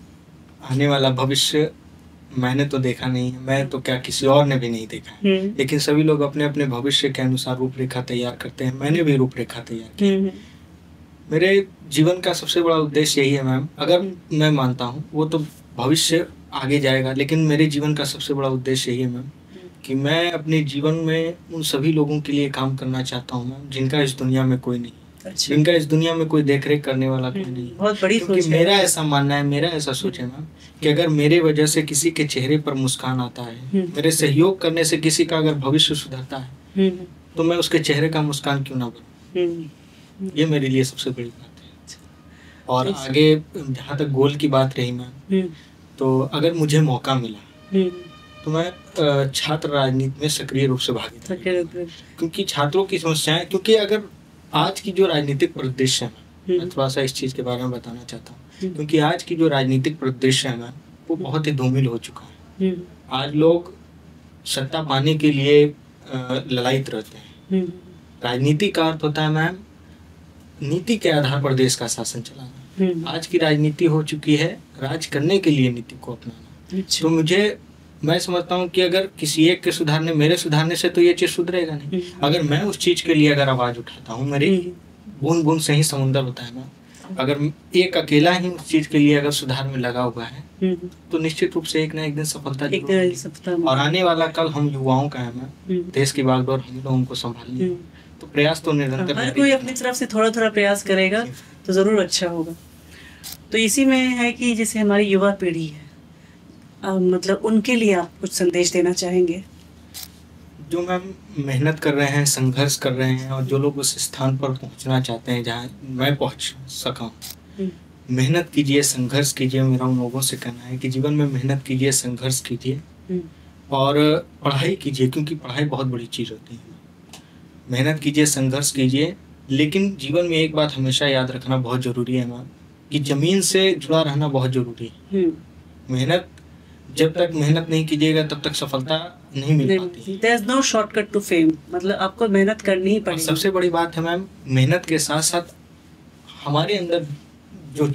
आने वाला भविष्य मैंने तो देखा नहीं है, मैं तो क्या किसी और ने भी नहीं देखा है, लेकिन सभी लोग अपने अपने भविष्य के अनुसार रूपरेखा तैयार करते हैं। मैंने भी रूपरेखा तैयार की। मेरे जीवन का सबसे बड़ा उद्देश्य यही है मैम, अगर मैं मानता हूँ वो तो भविष्य आगे जाएगा, लेकिन मेरे जीवन का सबसे बड़ा उद्देश्य यही है मैम कि मैं अपने जीवन में उन सभी लोगों के लिए काम करना चाहता हूँ मैम जिनका इस दुनिया में कोई नहीं। अच्छा। जिनका इस दुनिया में कोई देख रेख करने वाला कोई नहीं। बहुत बड़ी सोच है। मेरा ऐसा मानना है, मेरा ऐसा सोच है मैम कि अगर मेरे वजह से किसी के चेहरे पर मुस्कान आता है, मेरे सहयोग करने से किसी का अगर भविष्य सुधरता है, तो मैं उसके चेहरे का मुस्कान क्यों ना बनूं। ये मेरे लिए सबसे बड़ी बात है। और आगे जहाँ तक गोल की बात रही मैम, तो अगर मुझे मौका मिला तो मैं छात्र राजनीति में सक्रिय रूप से भागीदारी, क्योंकि छात्रों की समस्याएं, क्योंकि अगर आज की जो राजनीतिक परिदृश्य है, मैं थोड़ा सा इस चीज के बारे में बताना चाहता हूँ, क्योंकि आज की जो राजनीतिक परिदृश्य है वो बहुत ही धूमिल हो चुका है। आज लोग सत्ता पाने के लिए ललायित रहते हैं। राजनीति का अर्थ होता है मैम नीति के आधार पर देश का शासन चलाना। आज की राजनीति हो चुकी है राज करने के लिए नीति को अपनाना। तो मैं समझता हूँ कि अगर किसी एक के सुधारने, मेरे सुधारने से तो ये चीज सुधरेगा नहीं। अगर मैं उस चीज के लिए अगर आवाज उठाता हूँ, मेरी बूंद बूंद से ही समुद्र होता है ना, अगर एक अकेला ही उस चीज के लिए अगर सुधार में लगा हुआ है तो निश्चित रूप से एक ना एक दिन सफलता। और आने वाला कल हम युवाओं का है ना, देश की बागडोर हम लोगों को संभालनी है, तो प्रयास तो निरंतर। हर कोई अपनी तरफ से थोड़ा थोड़ा प्रयास करेगा तो जरूर अच्छा होगा। तो इसी में है कि जैसे हमारी युवा पीढ़ी है, मतलब उनके लिए आप कुछ संदेश देना चाहेंगे? जो मैम मेहनत कर रहे हैं, संघर्ष कर रहे हैं, और जो लोग उस स्थान पर पहुंचना चाहते हैं जहां मैं पहुंच सका, मेहनत कीजिए, संघर्ष कीजिए। मेरा उन लोगों से कहना है कि जीवन में मेहनत कीजिए, संघर्ष कीजिए और पढ़ाई कीजिए, क्योंकि पढ़ाई बहुत बड़ी चीज़ होती है। मेहनत कीजिए, संघर्ष कीजिए, लेकिन जीवन में एक बात हमेशा याद रखना बहुत ज़रूरी है मैम कि ज़मीन से जुड़ा रहना बहुत ज़रूरी है। मेहनत, जब तक मेहनत नहीं कीजिएगा तब तक सफलता नहीं मिल पाती। There is no shortcut to fame, मतलब आपको मेहनत करनी ही पड़ेगी। सबसे बड़ी बात है मैम, मेहनत के साथ साथ हमारे अंदर जो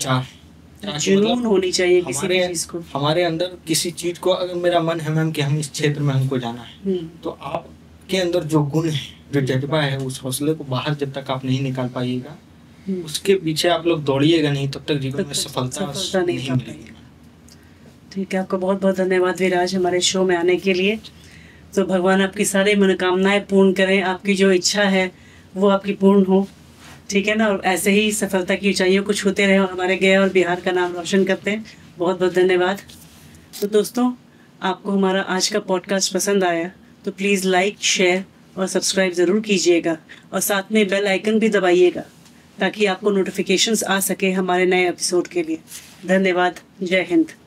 जुनून होनी चाहिए किसी भी चीज को। हमारे अंदर किसी चीज को, अगर मेरा मन है मैम कि हम इस क्षेत्र में हमको जाना है, तो आपके अंदर जो गुण है, जो जज्बा है, उस हौसले को बाहर जब तक आप नहीं निकाल पाइएगा, उसके पीछे आप लोग दौड़िएगा नहीं, तब तक जीवन में सफलता नहीं मिलेगी। ठीक है, आपका बहुत बहुत धन्यवाद विराज हमारे शो में आने के लिए। तो भगवान आपकी सारी मनोकामनाएं पूर्ण करें, आपकी जो इच्छा है वो आपकी पूर्ण हो, ठीक है ना, और ऐसे ही सफलता की ऊंचाइयों को छूते रहे और हमारे गया और बिहार का नाम रोशन करते हैं। बहुत बहुत धन्यवाद। तो दोस्तों, आपको हमारा आज का पॉडकास्ट पसंद आया तो प्लीज़ लाइक, शेयर और सब्सक्राइब ज़रूर कीजिएगा, और साथ में बेल आइकन भी दबाइएगा ताकि आपको नोटिफिकेशंस आ सके हमारे नए एपिसोड के लिए। धन्यवाद। जय हिंद।